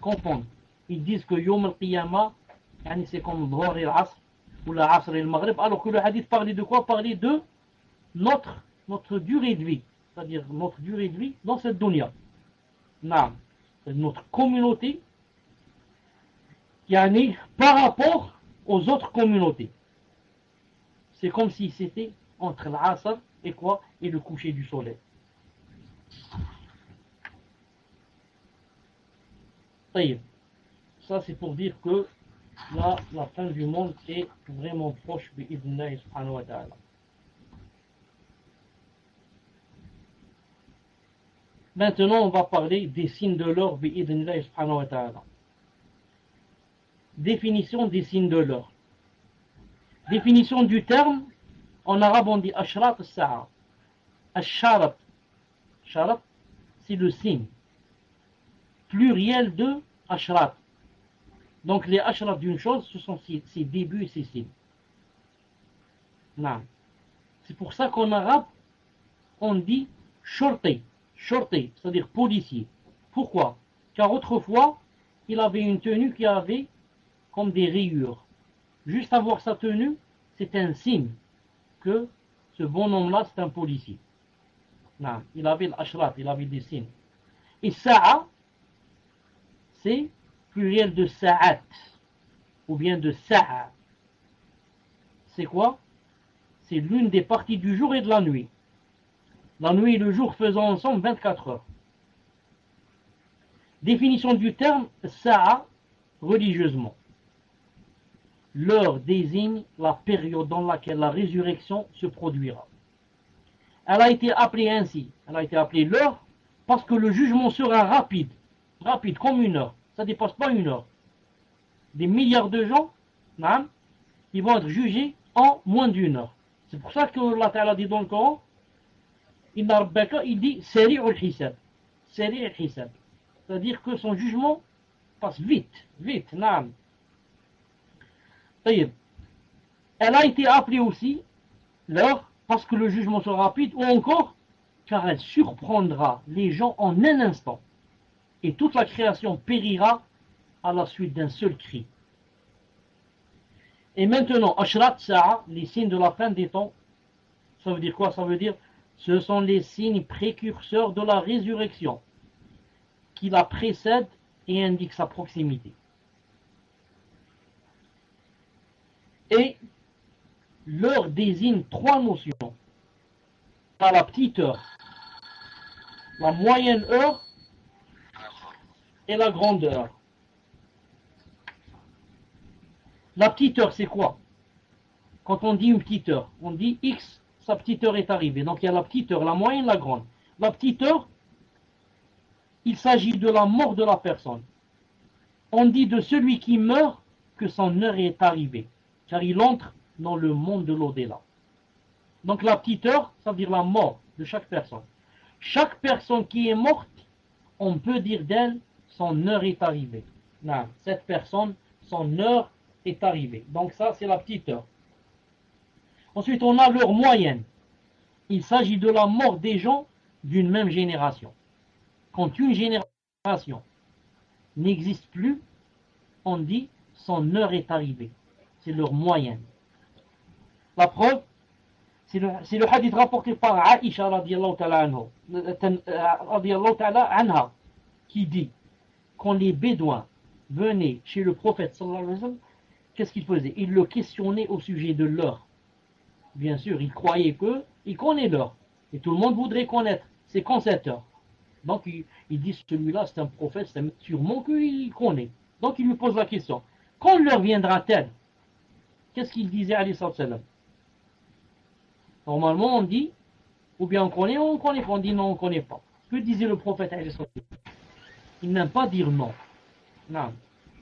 Ils disent que Yom al-Qiyamah, c'est comme Dhuhr et l'Asr, ou la Asr et le Maghrib, alors que le hadith parlait de quoi? Parlait de notre durée de vie, c'est-à-dire notre durée de vie dans cette dunya. C'est notre communauté par rapport aux autres communautés. C'est comme si c'était entre l'Asr et quoi? Et le coucher du soleil. Ça c'est pour dire que là, la fin du monde est vraiment proche bi'idhnillahi subhanahu wa ta'ala. Maintenant, on va parler des signes de l'heure bi'idhnillahi subhanahu wa ta'ala. Définition des signes de l'heure. Définition du terme, en arabe on dit ashrat as-sa'a. Asharat, Sharat, c'est le signe. Pluriel de ashrat. Donc les ashrat d'une chose, ce sont ses débuts et ses signes. Non. C'est pour ça qu'en arabe, on dit shorti, shorti, c'est-à-dire policier. Pourquoi? Car autrefois, il avait une tenue qui avait comme des rayures. Juste avoir sa tenue, c'est un signe que ce bonhomme-là, c'est un policier. Non. Il avait l'ashrat, il avait des signes. Et sa'a, c'est pluriel de sa'at, ou bien de sa'a. C'est quoi? C'est l'une des parties du jour et de la nuit. La nuit et le jour faisant ensemble 24 heures. Définition du terme sa'a religieusement. L'heure désigne la période dans laquelle la résurrection se produira. Elle a été appelée ainsi, elle a été appelée l'heure, parce que le jugement sera rapide, rapide comme une heure, ça ne dépasse pas une heure. Des milliards de gens, ils vont être jugés en moins d'une heure. C'est pour ça que Allah Ta'ala dit dans le Coran, il dit Sari'ul Hisab. Sari'ul Hisab. C'est-à-dire que son jugement passe vite, vite. Naam. Elle a été appelée aussi l'heure parce que le jugement sera rapide, ou encore car elle surprendra les gens en un instant. Et toute la création périra à la suite d'un seul cri. Et maintenant, Ashrat Sa'a, les signes de la fin des temps, ça veut dire quoi? Ça veut dire, ce sont les signes précurseurs de la résurrection, qui la précèdent et indiquent sa proximité. Et l'heure désigne trois notions. La petite heure, la moyenne heure et la grande heure. La petite heure, c'est quoi? Quand on dit une petite heure, on dit X, sa petite heure est arrivée. Donc il y a la petite heure, la moyenne, la grande. La petite heure, il s'agit de la mort de la personne. On dit de celui qui meurt que son heure est arrivée, car il entre dans le monde de l'au-delà. Donc la petite heure, ça veut dire la mort de chaque personne. Chaque personne qui est morte, on peut dire d'elle, son heure est arrivée. Non, cette personne, son heure est arrivée. Donc ça, c'est la petite heure. Ensuite, on a l'heure moyenne. Il s'agit de la mort des gens d'une même génération. Quand une génération n'existe plus, on dit son heure est arrivée. C'est l'heure moyenne. La preuve, c'est le hadith rapporté par Aïcha radiallahu ta'ala anha, qui dit, quand les Bédouins venaient chez le prophète sallallahu alayhi wa sallam, qu'est-ce qu'ils faisaient? Ils le questionnaient au sujet de l'heure. Bien sûr, ils croyaient qu'il connaît l'heure. Et tout le monde voudrait connaître. C'est quand cette heure? Donc, ils disent, celui-là, c'est un prophète, c'est sûrement qu'il connaît. Donc, ils lui posent la question. Quand l'heure viendra-t-elle? Qu'est-ce qu'il disait, alayhi sallam? Normalement, on dit, ou bien on connaît, ou on ne connaît pas. On dit non, on ne connaît pas. Que disait le prophète, alayhi sallam? Il n'aime pas dire non. Non.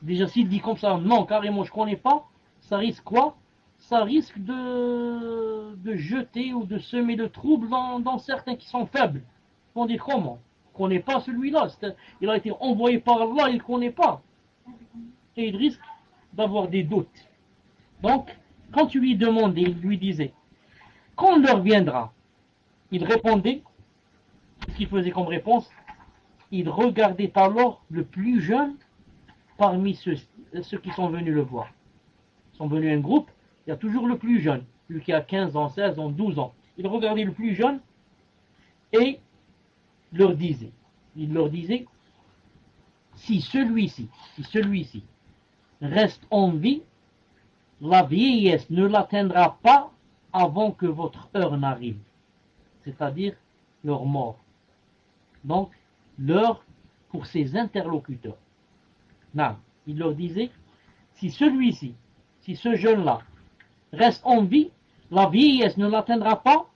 Déjà, s'il dit comme ça, non, carrément, je ne connais pas, ça risque quoi? Ça risque de jeter ou de semer le trouble dans certains qui sont faibles. On dit comment? On ne connaît pas celui-là. Il a été envoyé par Allah, il ne connaît pas. Et il risque d'avoir des doutes. Donc, quand tu lui demandais, il lui disait, quand l'heure viendra, il répondait, ce qu'il faisait comme réponse, il regardait alors le plus jeune parmi ceux qui sont venus le voir. Ils sont venus un groupe, il y a toujours le plus jeune, lui qui a 15 ans, 16 ans, 12 ans. Il regardait le plus jeune et il leur disait, si celui-ci reste en vie, la vieillesse ne l'atteindra pas avant que votre heure n'arrive, c'est-à-dire leur mort. Donc, l'heure pour ses interlocuteurs. Non, il leur disait, si celui-ci, si ce jeune-là reste en vie, la vieillesse ne l'atteindra pas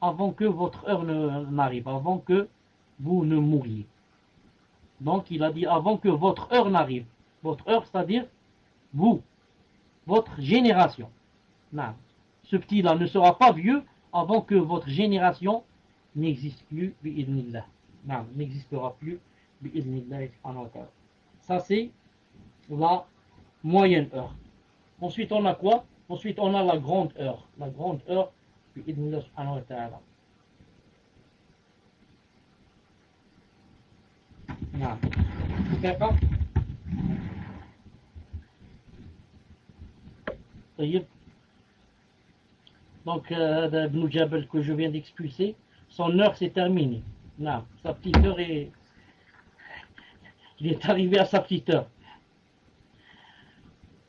avant que votre heure n'arrive, avant que vous ne mouriez. Donc il a dit avant que votre heure n'arrive. Votre heure, c'est-à-dire vous, votre génération. Non. Ce petit-là ne sera pas vieux avant que votre génération n'existe plus, bi'idhnillah. Non, n'existera plus. Ça, c'est la moyenne heure. Ensuite, on a quoi? Ensuite, on a la grande heure. La grande heure, non. D'accord? Donc, Ibn Jabal que je viens d'expulser, son heure s'est terminée. Non, sa petite heure est... Il est arrivé à sa petite heure.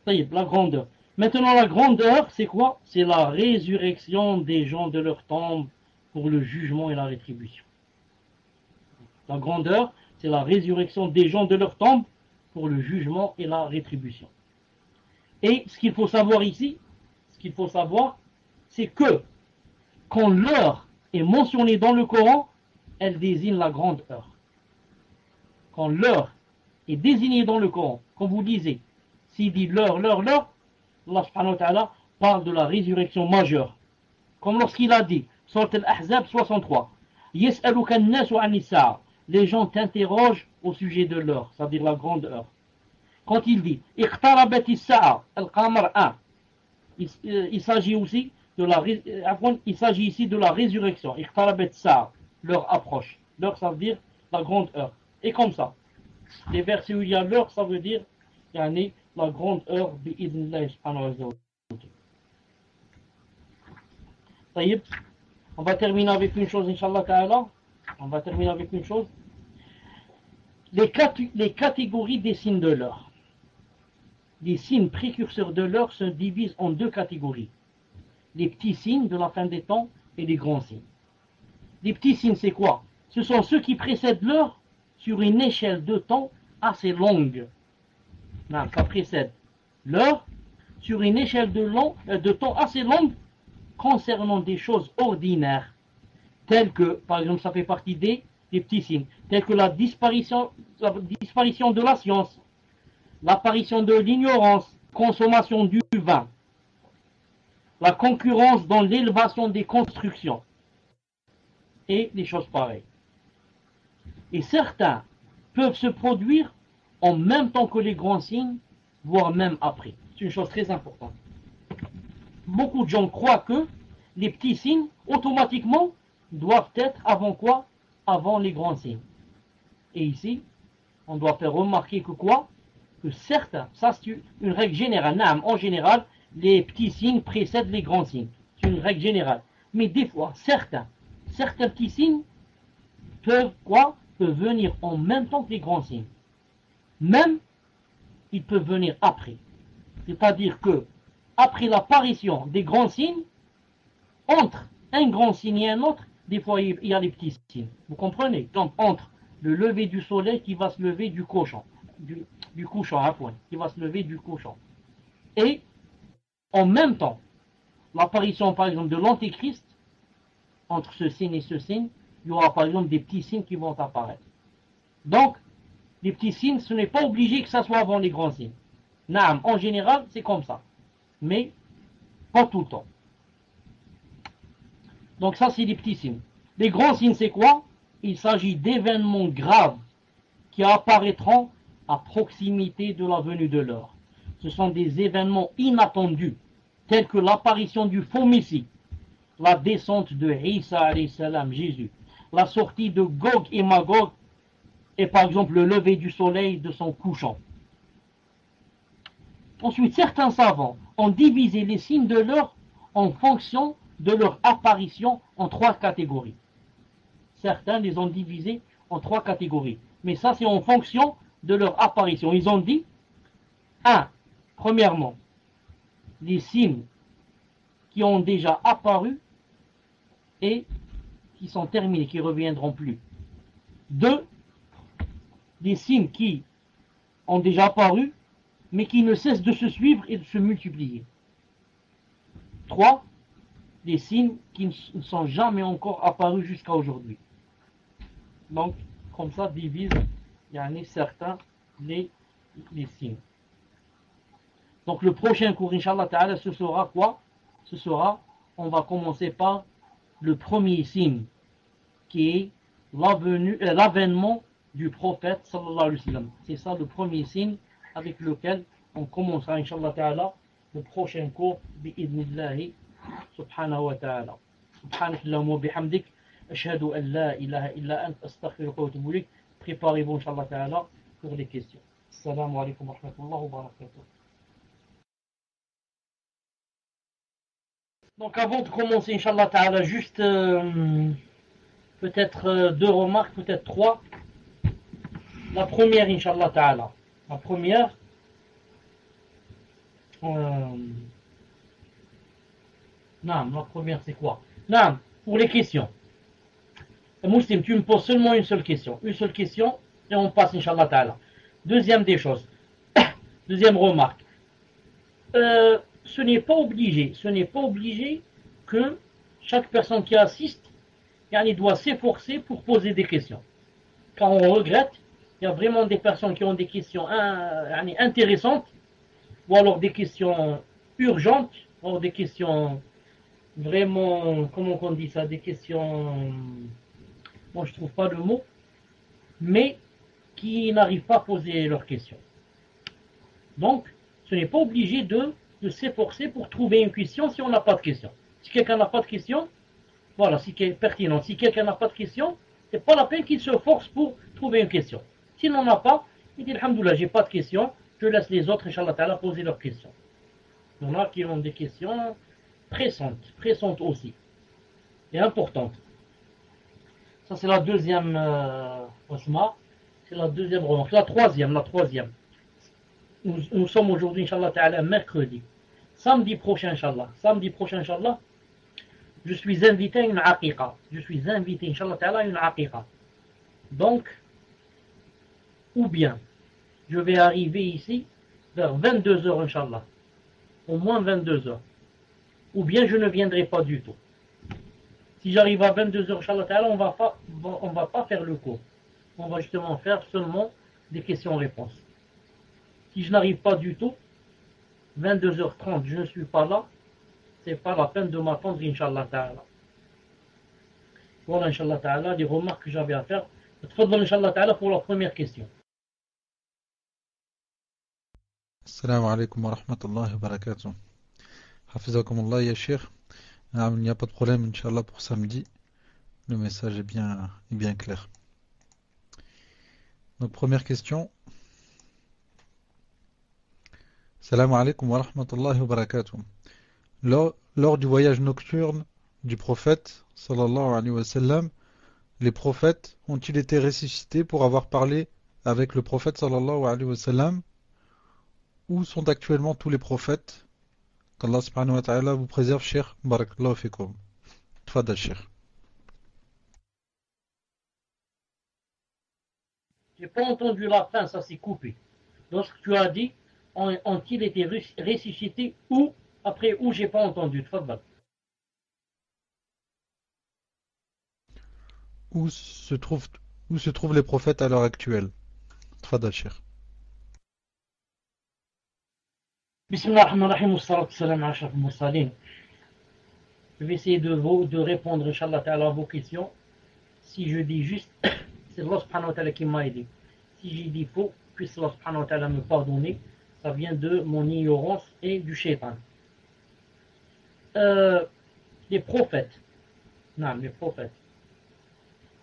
La grandeur. Maintenant, la grandeur, c'est quoi? C'est la résurrection des gens de leur tombe pour le jugement et la rétribution. La grandeur, c'est la résurrection des gens de leur tombe pour le jugement et la rétribution. Et ce qu'il faut savoir ici, c'est que quand l'heure est mentionnée dans le Coran, elle désigne la grande heure. Quand l'heure est désignée dans le Coran, quand vous lisez, s'il dit l'heure, Allah subhanahu wa ta'ala parle de la résurrection majeure. Comme lorsqu'il a dit, Surat Al-Ahzab 63, Yes'aluka an-nasu an-nisaa. Les gens t'interrogent au sujet de l'heure, c'est-à-dire la grande heure. Quand il dit, Iqtarabat as-sa'a al-qamar 1, il s'agit aussi de la, il s'agit ici de la résurrection. Iqtarabat as-sa'a, l'heure approche. L'heure, ça veut dire la grande heure. Et comme ça, les versets où il y a l'heure, ça veut dire yani, la grande heure bi'idhnillah subhanahu wa ta'ala. On va terminer avec une chose, Inch'Allah ta'ala. On va terminer avec une chose. Les catégories des signes de l'heure. Les signes précurseurs de l'heure se divisent en deux catégories. Les petits signes de la fin des temps et les grands signes. Les petits signes, c'est quoi? Ce sont ceux qui précèdent l'heure sur une échelle de temps assez longue. Non, ça précède l'heure sur une échelle de temps assez longue concernant des choses ordinaires, telles que, par exemple, ça fait partie des petits signes, tels que la disparition de la science, l'apparition de l'ignorance, consommation du vin, la concurrence dans l'élévation des constructions, et des choses pareilles. Et certains peuvent se produire en même temps que les grands signes, voire même après. C'est une chose très importante. Beaucoup de gens croient que les petits signes, automatiquement, doivent être avant quoi? Avant les grands signes. Et ici, on doit faire remarquer que quoi? Que certains, ça c'est une règle générale, en général, les petits signes précèdent les grands signes. C'est une règle générale. Mais des fois, certains petits signes peuvent venir en même temps que les grands signes. Même, ils peuvent venir après. C'est-à-dire que, après l'apparition des grands signes, entre un grand signe et un autre, des fois il y a les petits signes. Vous comprenez? Donc, entre le lever du soleil qui va se lever du couchant, qui va se lever du couchant. Et, en même temps, l'apparition, par exemple, de l'Antéchrist, entre ce signe et ce signe, il y aura, par exemple, des petits signes qui vont apparaître. Donc, les petits signes, ce n'est pas obligé que ça soit avant les grands signes. Naam, en général, c'est comme ça. Mais, pas tout le temps. Donc ça, c'est les petits signes. Les grands signes, c'est quoi? Il s'agit d'événements graves qui apparaîtront à proximité de la venue de l'heure. Ce sont des événements inattendus, tels que l'apparition du faux Messie, la descente de Isa alayhi salam, Jésus, la sortie de Gog et Magog, et par exemple le lever du soleil de son couchant. Ensuite, certains savants ont divisé les signes de l'heure en fonction de leur apparition en trois catégories. Certains les ont divisés en trois catégories. Mais ça, c'est en fonction de leur apparition. Ils ont dit, premièrement, les signes qui ont déjà apparu et qui sont terminés, qui ne reviendront plus. 2, des signes qui ont déjà apparu, mais qui ne cessent de se suivre et de se multiplier. 3, des signes qui ne sont jamais encore apparus jusqu'à aujourd'hui. Donc, comme ça, divise, il y en a certains, les signes. Donc, le prochain cours, Inch'Allah Ta'ala, ce sera quoi? On va commencer par le premier signe, qui est l'avènement du prophète sallallahu alayhi wa sallam. C'est ça le premier signe avec lequel on commencera, Inch'Allah ta'ala, le prochain cours, bi'idnillahi subhanahu wa ta'ala. Subhanak Allahumma bihamdik, ashhadu an la ilaha illa ant, astaghfiruka wa atubu ilayk. Préparez-vous, Inch'Allah ta'ala, pour les questions. Assalamu alaikum wa rahmatullahi wa barakatuh. Donc avant de commencer, Inch'Allah ta'ala, juste peut-être deux remarques, peut-être trois. La première, Inch'Allah ta'ala. La première, la première c'est quoi? Non, pour les questions. Mouslim, tu me poses seulement une seule question. Une seule question et on passe, Inch'Allah ta'ala. Deuxième des choses. Deuxième remarque. Ce n'est pas obligé que chaque personne qui assiste doit s'efforcer pour poser des questions. Quand on regrette, il y a vraiment des personnes qui ont des questions intéressantes, ou alors des questions urgentes, ou alors des questions vraiment, comment on dit ça, des questions, bon je trouve pas le mot, mais qui n'arrivent pas à poser leurs questions. Donc, ce n'est pas obligé de s'efforcer pour trouver une question si on n'a pas de question. Si quelqu'un n'a pas de question, voilà, si c'est pertinent. Si quelqu'un n'a pas de question, c'est pas la peine qu'il se force pour trouver une question. S'il n'en a pas, il dit alhamdoulilah, j'ai pas de question, je laisse les autres, Inch'Allah ta'ala, poser leurs questions. Il y en a qui ont des questions pressantes aussi, et importantes. Ça c'est la deuxième osma, c'est la deuxième remarque. La troisième. Nous sommes aujourd'hui, Inch'Allah ta'ala, mercredi. Samedi prochain, Inch'Allah, je suis invité à une aqiqa. Inch'Allah ta'ala, à une aqiqa. Donc, ou bien, je vais arriver ici vers 22h, Inch'Allah. Au moins 22h. Ou bien je ne viendrai pas du tout. Si j'arrive à 22h, Inch'Allah ta'ala, on va pas faire le cours. On va justement faire seulement des questions-réponses. Si je n'arrive pas du tout, 22h30, je ne suis pas là, c'est pas la peine de m'attendre, Inch'Allah ta'ala. Voilà, Inch'Allah ta'ala, les remarques que j'avais à faire. Tfaddal, Inch'Allah ta'ala, pour la première question. Assalamu alaikum wa rahmatullahi wa barakatuh. Hafizakumullah ya Cheikh. Il n'y a pas de problème, Inch'Allah, pour samedi. Le message est bien clair. Donc, première question. Assalamu alaikum wa rahmatullahi wa barakatuh. Lors du voyage nocturne du prophète, sallallahu alayhi wa sallam, les prophètes ont-ils été ressuscités pour avoir parlé avec le prophète, sallallahu alayhi wa sallam? Où sont actuellement tous les prophètes? Qu'Allah subhanahu wa ta'ala vous préserve, Cheikh. Barakallahu fikum. Tfadal, Cheikh. J'ai pas entendu la fin, ça s'est coupé. Lorsque tu as dit, ont-ils été ressuscités où? Après où, j'ai pas entendu. Tfadal. Où se trouvent les prophètes à l'heure actuelle? Tfadal, Cheikh. Bismillah ar-Rahman ar-Rahim, wassalatu wassalam ala ashrafil mursalin. Je vais essayer de répondre, Inch'Allah ta'ala, à vos questions. Si je dis juste, c'est Allah subhanahu wa ta'ala qui m'a aidé. Si j'ai dit faux, puisse Allah subhanahu wa ta'ala me pardonner. Ça vient de mon ignorance et du shaitan. Les prophètes. Non, les prophètes.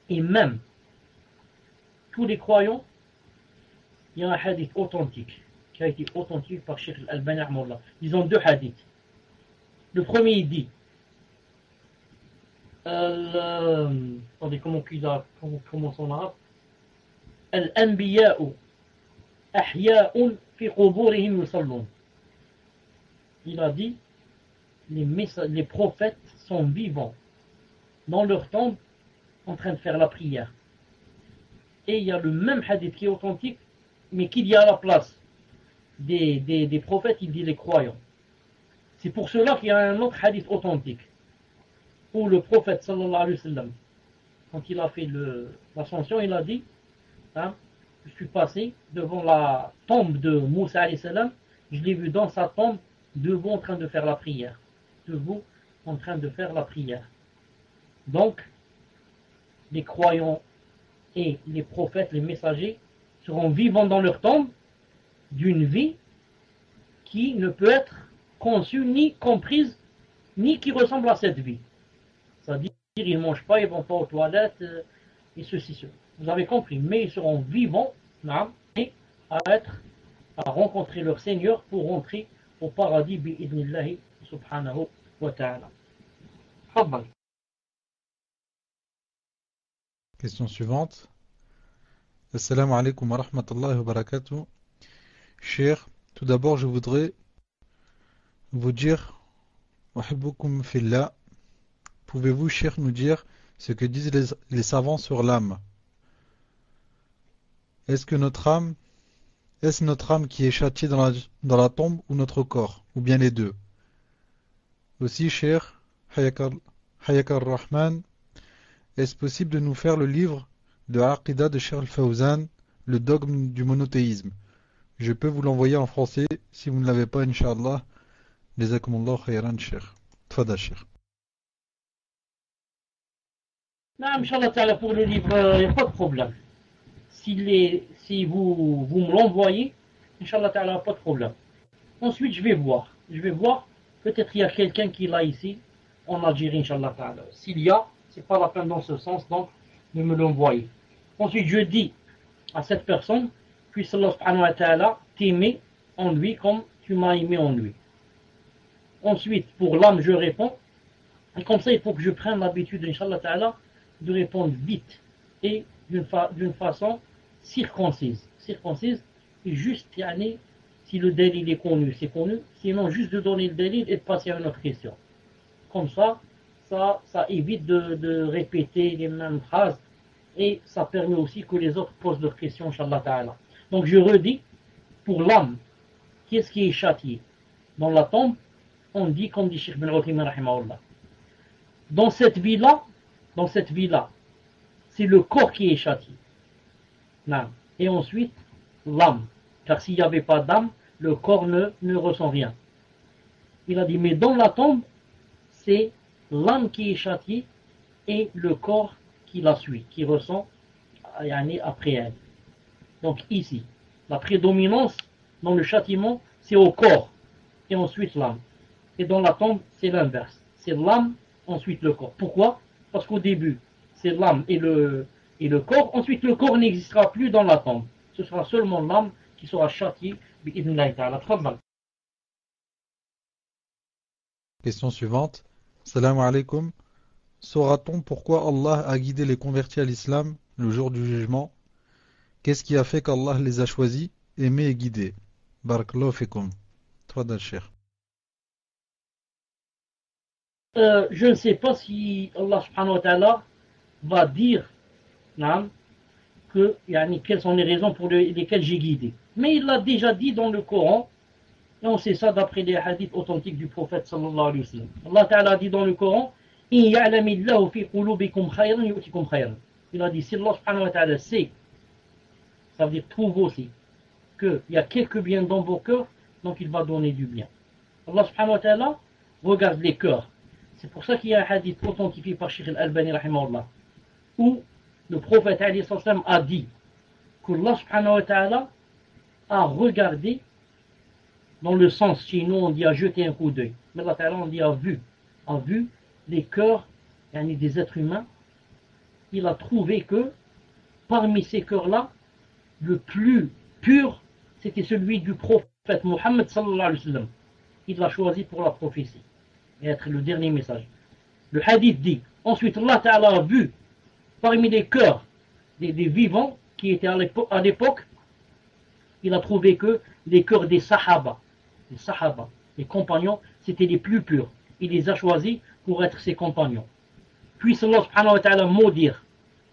Et même tous les croyants, il y a un hadith authentique qui a été authentique par Cheikh Al-Albani rahimahullah. Ils ont deux hadiths. Le premier, il dit attendez, comment son arabe? Al-anbiya'u ahya'un fi quburihim yusallun. Il a dit les prophètes sont vivants dans leur tombe en train de faire la prière. Et il y a le même hadith qui est authentique, mais qu'il y a à la place des prophètes, il dit les croyants. C'est pour cela qu'il y a un autre hadith authentique où le prophète sallallahu alayhi wa sallam, quand il a fait l'ascension, il a dit je suis passé devant la tombe de Moussa alayhi salam, je l'ai vu dans sa tombe debout en train de faire la prière. Donc les croyants et les prophètes, les messagers, seront vivants dans leur tombe d'une vie qui ne peut être conçue ni comprise, ni qui ressemble à cette vie. C'est-à-dire, ils ne mangent pas, ils ne vont pas aux toilettes, et ceci, cela. Vous avez compris, mais ils seront vivants, et à rencontrer leur Seigneur pour rentrer au paradis, bi'idnillahi subhanahu wa ta'ala. Question suivante. Assalamu alaikum wa rahmatullahi wa barakatuh. Cher, tout d'abord, je voudrais vous dire, Wahibbukum fillah, pouvez-vous, cher, nous dire ce que disent les savants sur l'âme? Est-ce notre âme qui est châtiée dans la tombe ou notre corps, ou bien les deux? Aussi, cher, Hayakar Rahman, est-ce possible de nous faire le livre de Aqidah de Cheikh Al-Fawzan, le dogme du monothéisme? Je peux vous l'envoyer en français si vous ne l'avez pas, Inch'Allah. Jazakumullah khayran, Cheikh. Tfadal, Cheikh. Non, Inch'Allah, pour le livre, il n'y a pas de problème. Si vous me l'envoyez, Inch'Allah, il n'y a pas de problème. Ensuite, je vais voir. Peut-être il y a quelqu'un qui l'a ici, en Algérie, Inch'Allah. S'il y a, c'est pas la peine dans ce sens, donc de me l'envoyer. Ensuite, je dis à cette personne, puisse Allah subhanahu wa ta'ala t'aimer en lui comme tu m'as aimé en lui. Ensuite, pour l'âme, je réponds. Et comme ça, il faut que je prenne l'habitude, Inch'Allah ta'ala, de répondre vite et d'une façon circoncise. Et juste, si le délil est connu, c'est connu. Sinon, juste de donner le délil et de passer à une autre question. Comme ça évite de répéter les mêmes phrases et ça permet aussi que les autres posent leurs questions, Inch'Allah ta'ala. Donc je redis, pour l'âme, qu'est-ce qui est châtié? Dans la tombe, on dit, comme dit Cheikh Ben Uthaymin rahimahullah, dans cette vie-là, c'est le corps qui est châtié. Et ensuite, l'âme. Car s'il n'y avait pas d'âme, le corps ne ressent rien. Il a dit, mais dans la tombe, c'est l'âme qui est châtiée et le corps qui la suit, qui ressent après elle. Donc ici, la prédominance dans le châtiment, c'est au corps et ensuite l'âme. Et dans la tombe, c'est l'inverse. C'est l'âme, ensuite le corps. Pourquoi? Parce qu'au début, c'est l'âme et le corps. Ensuite, le corps n'existera plus dans la tombe. Ce sera seulement l'âme qui sera châtiée. Question suivante. Salam alaikum. Saura-t-on pourquoi Allah a guidé les convertis à l'islam le jour du jugement? Qu'est-ce qui a fait qu'Allah les a choisis, aimés et guidés? Barakallahu fikum. Tfadal, Cheikh. Je ne sais pas si Allah subhanahu wa ta'ala va dire quelles sont les raisons pour lesquelles j'ai guidé. Mais il l'a déjà dit dans le Coran, et on sait ça d'après les hadiths authentiques du prophète sallallahu alayhi wa sallam. Allah ta'ala a dit dans le Coran, il a dit, si Allah subhanahu wa ta'ala sait, ça veut dire trouve aussi, qu'il y a quelques biens dans vos cœurs, donc il va donner du bien. Allah subhanahu wa ta'ala regarde les cœurs. C'est pour ça qu'il y a un hadith authentifié par Cheikh Al-Albani rahimahullah, où le prophète alayhi sallam a dit que Allah subhanahu wa ta'ala a regardé, dans le sens, chez nous on dit a jeté un coup d'œil, mais Allah ta'ala on dit a vu les cœurs des êtres humains. Il a trouvé que parmi ces cœurs-là, le plus pur, c'était celui du prophète Mohammed sallallahu alayhi wa sallam. Il l'a choisi pour la prophétie et être le dernier message. Le hadith dit, ensuite Allah Ta'ala a vu parmi les cœurs des vivants qui étaient à l'époque, il a trouvé que les cœurs des sahaba, les compagnons, c'était les plus purs. Il les a choisis pour être ses compagnons. Puis Allah subhanahu wa ta'ala maudire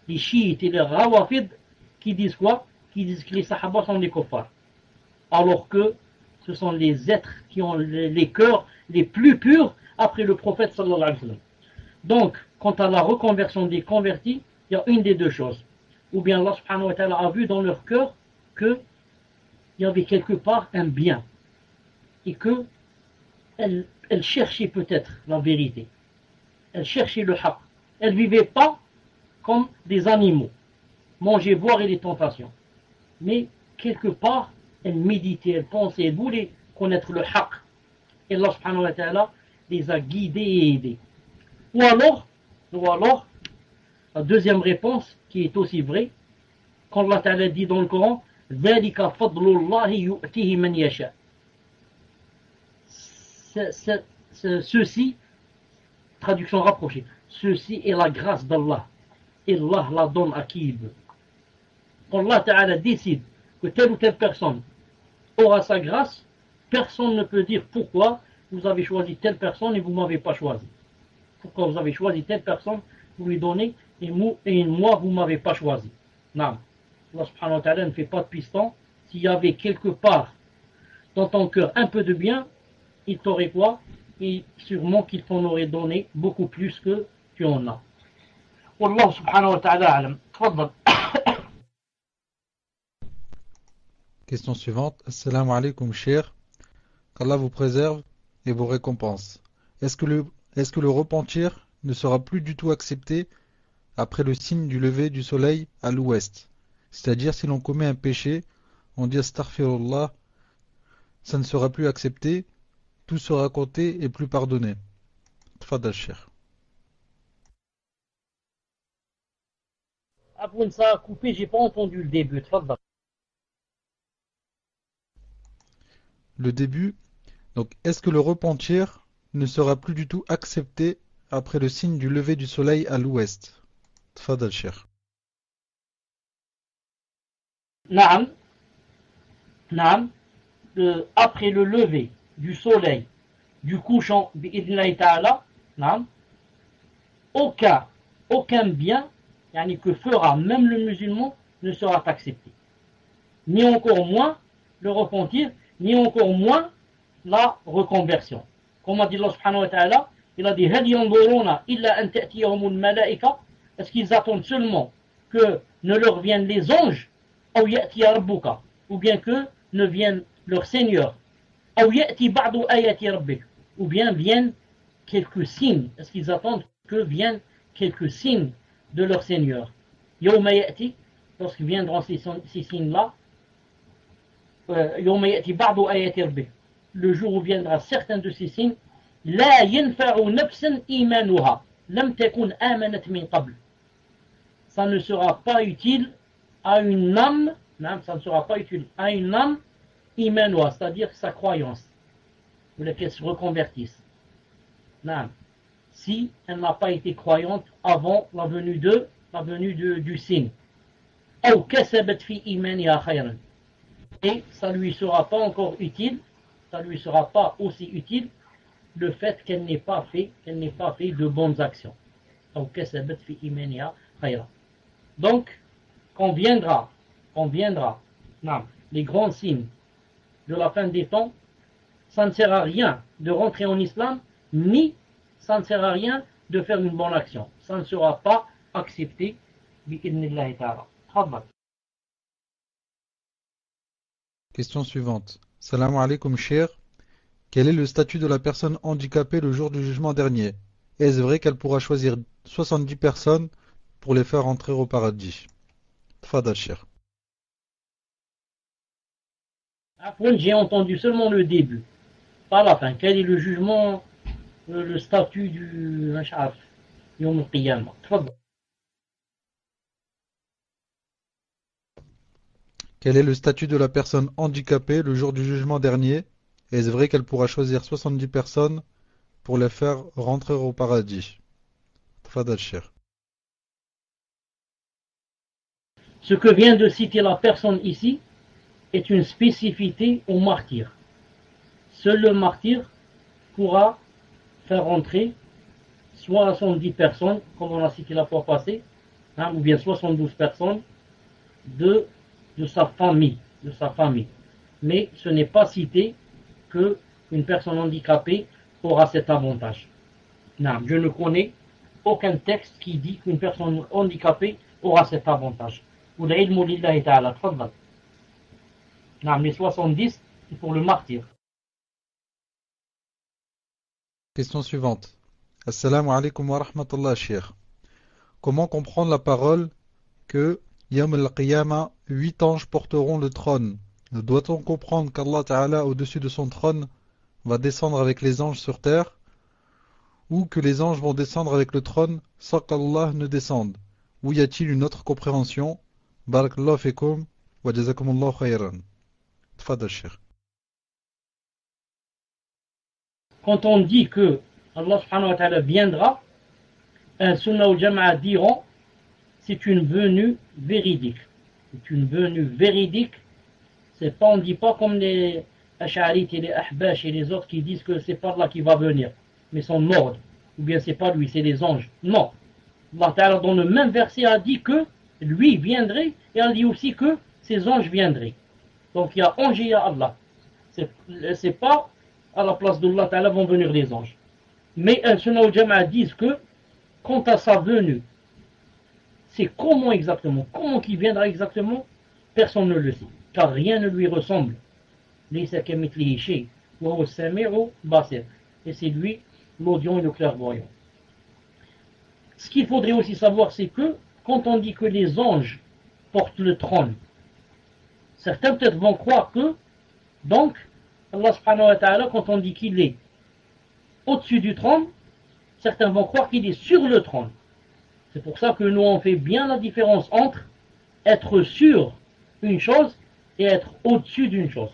les chiites et les rawafid qui disent quoi? Qui disent que les sahaba sont des kuffars. Alors que ce sont les êtres qui ont les cœurs les plus purs après le prophète sallallahu alayhi wa sallam. Donc, quant à la reconversion des convertis, il y a une des deux choses. Ou bien Allah subhanahu wa ta'ala a vu dans leur cœur qu'il y avait quelque part un bien. Et que elle cherchait peut-être la vérité. Elle cherchait le haqq. Elle ne vivait pas comme des animaux. manger, boire et les tentations. Mais quelque part, elle méditait, elle pensait, elle voulait connaître le haqq. Et Allah subhanahu wa ta'ala les a guidés et aidés. Ou alors, la deuxième réponse, qui est aussi vraie, quand Allah ta'ala dit dans le Coran, ذَلِكَ فَضْلُ اللَّهِ يُؤْتِهِ مَنْ يَشَاءُ. Ceci, traduction rapprochée, ceci est la grâce d'Allah. Et Allah la donne à qui il veut. Quand Allah Ta'ala décide que telle ou telle personne aura sa grâce, personne ne peut dire pourquoi vous avez choisi telle personne et vous ne m'avez pas choisi. Pourquoi vous avez choisi telle personne, vous lui donnez, et moi, vous ne m'avez pas choisi. Non. Allah subhanahu wa ta'ala ne fait pas de piston. S'il y avait quelque part dans ton cœur un peu de bien, il t'aurait quoi? Et sûrement qu'il t'en aurait donné beaucoup plus que tu en as. Wallahu subhanahu wa ta'ala alam. Tfaddal. Question suivante. Assalamu alaikum, cher. Qu'Allah vous préserve et vous récompense. Est-ce que le repentir ne sera plus du tout accepté après le signe du lever du soleil à l'ouest? C'est-à-dire, si l'on commet un péché, on dit astaghfirullah, ça ne sera plus accepté, tout sera compté et plus pardonné. Tfadal, cher. Après ça a coupé, j'ai pas entendu le début. Tfaddal. Le début, donc, est-ce que le repentir ne sera plus du tout accepté après le signe du lever du soleil à l'ouest? Tfadal, cher. Naam. Après le lever du soleil, du couchant, bi'idhnillahi ta'ala, aucun bien que fera même le musulman ne sera accepté. Ni encore moins le repentir, ni encore moins la reconversion. Comme a dit Allah subhanahu wa ta'ala, il a dit هَلْ يَنْظُرُونَ إِلَّا أَنْ تَأْتِيَهُمُ الْمَلَائِكَةُ. Est-ce qu'ils attendent seulement que ne leur viennent les anges, أَوْ يَأْتِيَ رَبُّكَ, ou bien que ne vienne leur Seigneur, أَوْ يَأْتِي بَعْضُ آيَاتِ رَبِّكَ, ou bien viennent quelques signes? Est-ce qu'ils attendent que viennent quelques signes de leur Seigneur? يَوْمَ يَأْتِي, lorsque viendront ces signes-là, يَوْمَ يَأْتِي بَعْضُ آيَاتِ رَبِّكَ, le jour où viendra certains de ces signes, لا ينفع نفسا إيمانها لم تكن آمنت من قبل. Ça ne sera pas utile à une âme, ça ne sera pas utile à une âme إيمانها, c'est-à-dire sa croyance, ou qu'elle se reconvertisse. Si elle n'a pas été croyante avant la venue du signe. أو كسبت في إيمانها خيرا. Et ça ne lui sera pas encore utile, ça ne lui sera pas aussi utile le fait qu'elle n'ait pas fait de bonnes actions. Donc, quand viendra les grands signes de la fin des temps, ça ne sert à rien de rentrer en islam, ni ça ne sert à rien de faire une bonne action. Ça ne sera pas accepté. Question suivante. Salam alaikum, cher. Quel est le statut de la personne handicapée le jour du jugement dernier? Est-ce vrai qu'elle pourra choisir 70 personnes pour les faire entrer au paradis? Tfadal, cher. J'ai entendu seulement le début, pas la fin. Quel est le jugement, le statut du Yawm al-Qiyamah? Tfadal. Quel est le statut de la personne handicapée le jour du jugement dernier? Est-ce vrai qu'elle pourra choisir 70 personnes pour les faire rentrer au paradis? Tfadal, cher. Ce que vient de citer la personne ici est une spécificité au martyr. Seul le martyr pourra faire rentrer 70 personnes, comme on a cité la fois passée, ou bien 72 personnes de sa famille. Mais ce n'est pas cité qu'une personne handicapée aura cet avantage. Non, je ne connais aucun texte qui dit qu'une personne handicapée aura cet avantage. Les 70, c'est pour le martyr. Question suivante. Assalamu alaikum wa rahmatullah, cher. Comment comprendre la parole que Yawm al-Qiyamah, 8 anges porteront le trône. Doit-on comprendre qu'Allah Ta'ala, au-dessus de son trône, va descendre avec les anges sur terre, ou que les anges vont descendre avec le trône sans qu'Allah ne descende? Ou y a-t-il une autre compréhension? Barakallahu fikum wa jazakumullahu khayran. Tfadal Cheikh. Quand on dit que Allah subhanahu wa ta'ala viendra, un sunnah ou jama'a diront c'est une venue véridique. C'est une venue véridique. C'est pas, on ne dit pas comme les Ash'arites et les Ahbash et les autres qui disent que c'est pas Allah qui va venir, mais son ordre. Ou bien c'est pas lui, c'est les anges. Non. Allah Ta'ala dans le même verset a dit que lui viendrait et a dit aussi que ses anges viendraient. Donc il y a ange et il y a Allah. C'est pas à la place d'Allah Ta'ala vont venir les anges. Mais un sunnah ou jama'a disent que quant à sa venue, c'est comment exactement, comment qu'il viendra exactement, personne ne le sait, car rien ne lui ressemble. Et c'est lui l'audient et le clairvoyant. Ce qu'il faudrait aussi savoir, c'est que quand on dit que les anges portent le trône, certains peut-être vont croire que, donc, Allah subhanahu wa ta'ala, quand on dit qu'il est au-dessus du trône, certains vont croire qu'il est sur le trône. C'est pour ça que nous on fait bien la différence entre être sur une chose et être au-dessus d'une chose.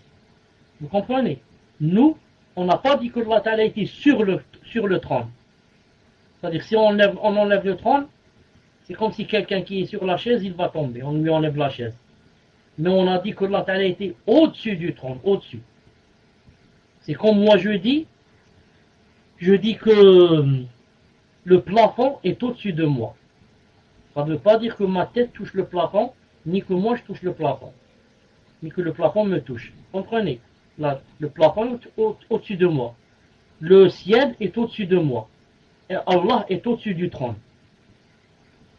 Vous comprenez? Nous, on n'a pas dit que Allah Ta'ala était sur le trône. C'est-à-dire si on enlève le trône, c'est comme si quelqu'un qui est sur la chaise, il va tomber, on lui enlève la chaise. Mais on a dit que Allah Ta'ala était au-dessus du trône, au-dessus. C'est comme moi je dis que le plafond est au-dessus de moi. Ça ne veut pas dire que ma tête touche le plafond, ni que moi je touche le plafond, ni que le plafond me touche. Comprenez? Là, le plafond est au-dessus de moi. Le ciel est au-dessus de moi. Et Allah est au-dessus du trône.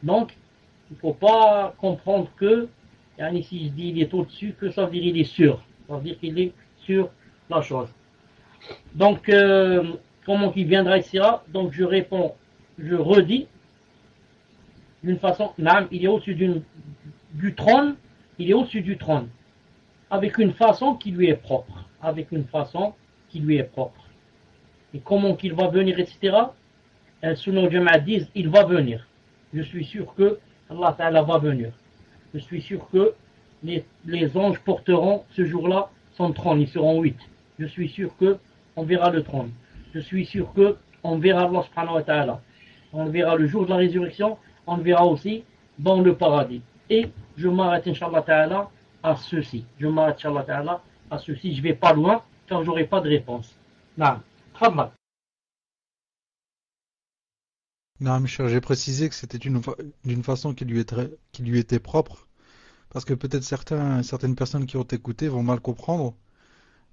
Donc, il ne faut pas comprendre que, si je dis il est au-dessus, que ça veut dire il est sûr. Ça veut dire qu'il est sur la chose. Donc, comment il viendra ici? Donc, je réponds, je redis, d'une façon, il est au-dessus du trône, il est au-dessus du trône, avec une façon qui lui est propre, avec une façon qui lui est propre. Et comment qu'il va venir, etc. Sunnah al Jama'a disent, il va venir. Je suis sûr que Allah Ta'ala va venir. Je suis sûr que les anges porteront ce jour-là son trône, ils seront 8. Je suis sûr que on verra le trône. Je suis sûr que on verra Allah subhanahu wa ta'ala. On le verra le jour de la résurrection, on le verra aussi dans le paradis. Et je m'arrête, Inch'Allah Ta'ala, à ceci. Je m'arrête, Inch'Allah Ta'ala, à ceci. Je ne vais pas loin, car je n'aurai pas de réponse. Naam. Khabar. Non, cher, j'ai précisé que c'était d'une façon qui lui était propre, parce que peut-être certaines personnes qui ont écouté vont mal comprendre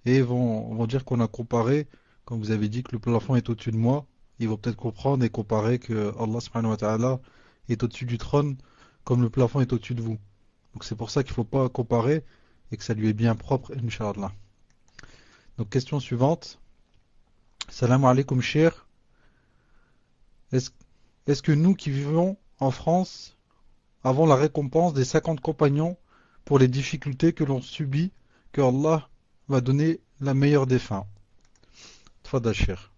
et vont dire qu'on a comparé, comme vous avez dit que le plafond est au-dessus de moi. Ils vont peut-être comprendre et comparer que Allah subhanahu wa ta'ala est au-dessus du trône comme le plafond est au-dessus de vous. Donc c'est pour ça qu'il ne faut pas comparer et que ça lui est bien propre, Inch'Allah. Donc question suivante. Salam alaikum cher. Est-ce que nous qui vivons en France avons la récompense des 50 compagnons pour les difficultés que l'on subit, que Allah va donner la meilleure des fins? Tfadal cher.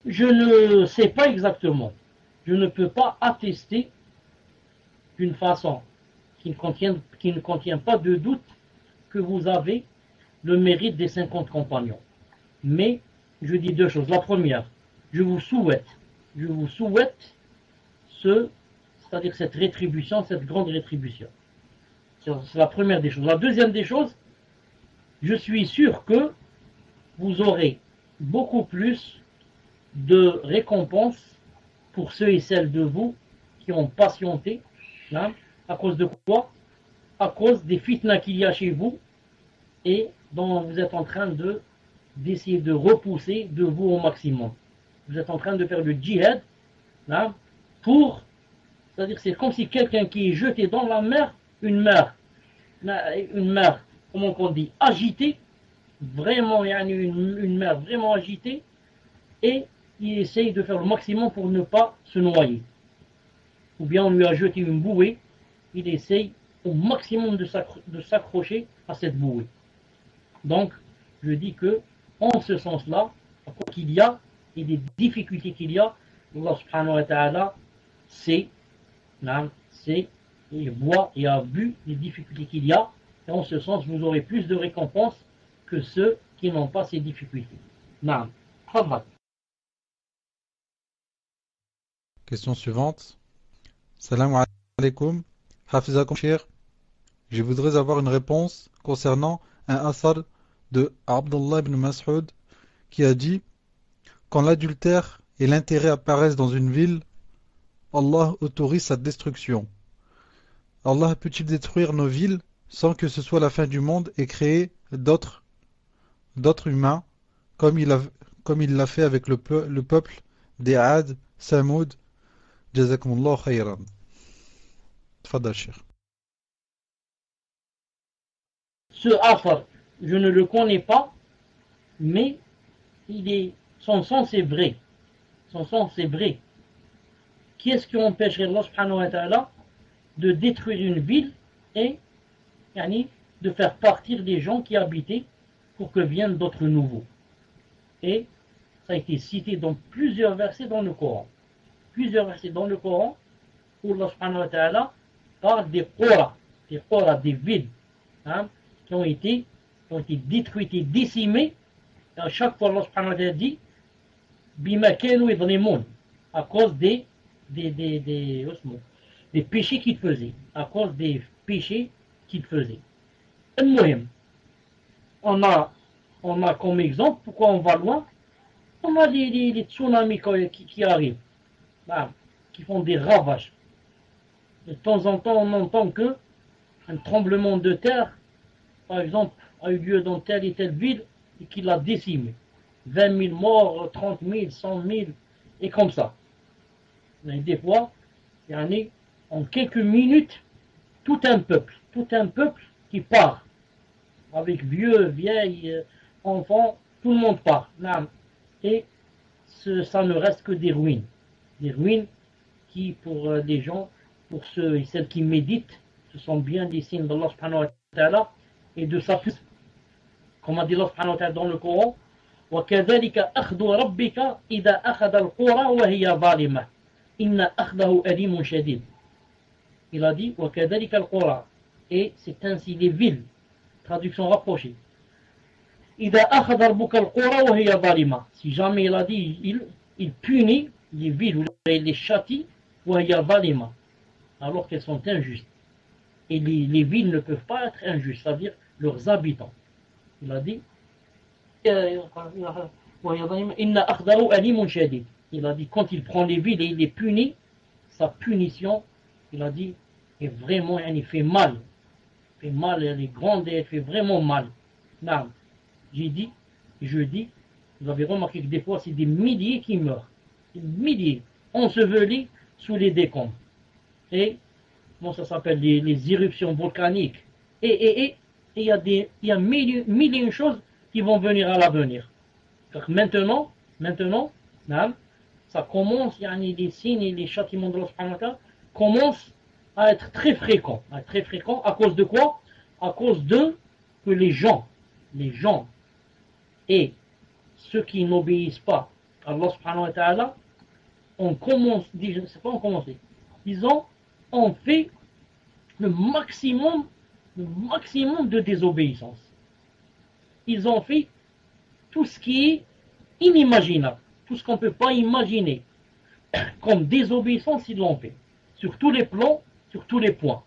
Je ne sais pas exactement. Je ne peux pas attester d'une façon qui ne contient pas de doute que vous avez le mérite des 50 compagnons. Mais je dis deux choses. La première, je vous souhaite c'est-à-dire cette rétribution, cette grande rétribution. C'est la première des choses. La deuxième des choses, je suis sûr que vous aurez beaucoup plus de récompenses pour ceux et celles de vous qui ont patienté. Hein, à cause de quoi? À cause des fitnas qu'il y a chez vous et dont vous êtes en train d'essayer de repousser de vous au maximum. Vous êtes en train de faire le djihad, hein, c'est-à-dire c'est comme si quelqu'un qui est jeté dans la mer, une mer, comment on dit, agitée, vraiment, il y a une mer vraiment agitée, et il essaye de faire le maximum pour ne pas se noyer. ou bien on lui a jeté une bouée, il essaye au maximum de s'accrocher à cette bouée. Donc, je dis que, en ce sens-là, quoi qu'il y a, et des difficultés qu'il y a, Allah subhanahu wa ta'ala sait, il voit et a vu les difficultés qu'il y a, et en ce sens, vous aurez plus de récompenses que ceux qui n'ont pas ces difficultés. Naam. Question suivante. Salam alaikum. Hafizakum Shir. Je voudrais avoir une réponse concernant un asar de Abdullah ibn Mas'ud qui a dit: quand l'adultère et l'intérêt apparaissent dans une ville, Allah autorise sa destruction. Allah peut-il détruire nos villes sans que ce soit la fin du monde et créer d'autres humains comme il l'a fait avec le peuple des Ad, Samoud? Jazakumullah khayran. Tfadal Cheikh. Ce asar, je ne le connais pas, mais son sens est vrai. Son sens est vrai. Qui est-ce qui empêcherait Allah subhanahu wa ta'ala de détruire une ville et de faire partir des gens qui habitaient pour que viennent d'autres nouveaux? Et ça a été cité dans plusieurs versets dans le Coran. Plusieurs versets dans le Coran où Allah subhanahu wa ta'ala parle des qura, des villes qui ont été détruites et décimées. Et à chaque fois Allah subhanahu wa ta'ala dit bima kanu yadhlimun, à cause des péchés qu'ils faisaient, à cause des péchés qu'ils faisaient. On a comme exemple, pourquoi on va loin, on a les tsunamis qui arrivent, qui font des ravages. De temps en temps, on entend que un tremblement de terre, par exemple, a eu lieu dans telle et telle ville et qui l'a décimé. 20 000 morts, 30 000, 100 000, et comme ça. Et des fois, en quelques minutes, tout un peuple qui part, avec vieux, vieilles, enfants, tout le monde part. Et ça ne reste que des ruines. Des ruines qui, pour les gens, pour ceux et celles qui méditent, ce sont bien des signes d'Allah subhanahu wa ta'ala et de sa puissance. Comme a dit Allah subhanahu wa ta'ala dans le Coran, وَكَذَلِكَ أَخْذُ رَبِّكَ إِذَا أَخَذَ الْقُرَى وَهِيَ ظَالِمَةٌ إِنَّ أَخْذَهُ أَلِيمٌ شَدِيدٌ. Il a dit وَكَذَلِكَ الْقُرَى, et c'est ainsi les villes. Traduction rapprochée. إِذَا أَخَذَ رَبُّكَ الْقُرَى وَهِيَ ظَالِمَةٌ. Si jamais il a dit, il punit les villes ou il les châtie, وَهِيَ ظَالِمَةٌ, alors qu'elles sont injustes. Et les villes ne peuvent pas être injustes, c'est-à-dire leurs habitants. Il a dit il a dit quand il prend les villes et il les punit, sa punition, il a dit, est vraiment, elle fait mal. Elle fait mal, elle est grande et elle fait vraiment mal. Je dis, vous avez remarqué que des fois c'est des milliers qui meurent. Des milliers, ensevelis sous les décombres. Et bon, ça s'appelle les éruptions volcaniques. Et il y a mille et une choses qui vont venir à l'avenir. Maintenant, ça commence, les signes et les châtiments de Allah subhanahu wa ta'ala commencent à être très fréquents. À cause de quoi? À cause de que les gens et ceux qui n'obéissent pas à Allah subhanahu wa ta'ala ont fait le maximum de désobéissance. Ils ont fait tout ce qui est inimaginable, tout ce qu'on ne peut pas imaginer. Comme désobéissance, ils l'ont fait. Sur tous les plans, sur tous les points.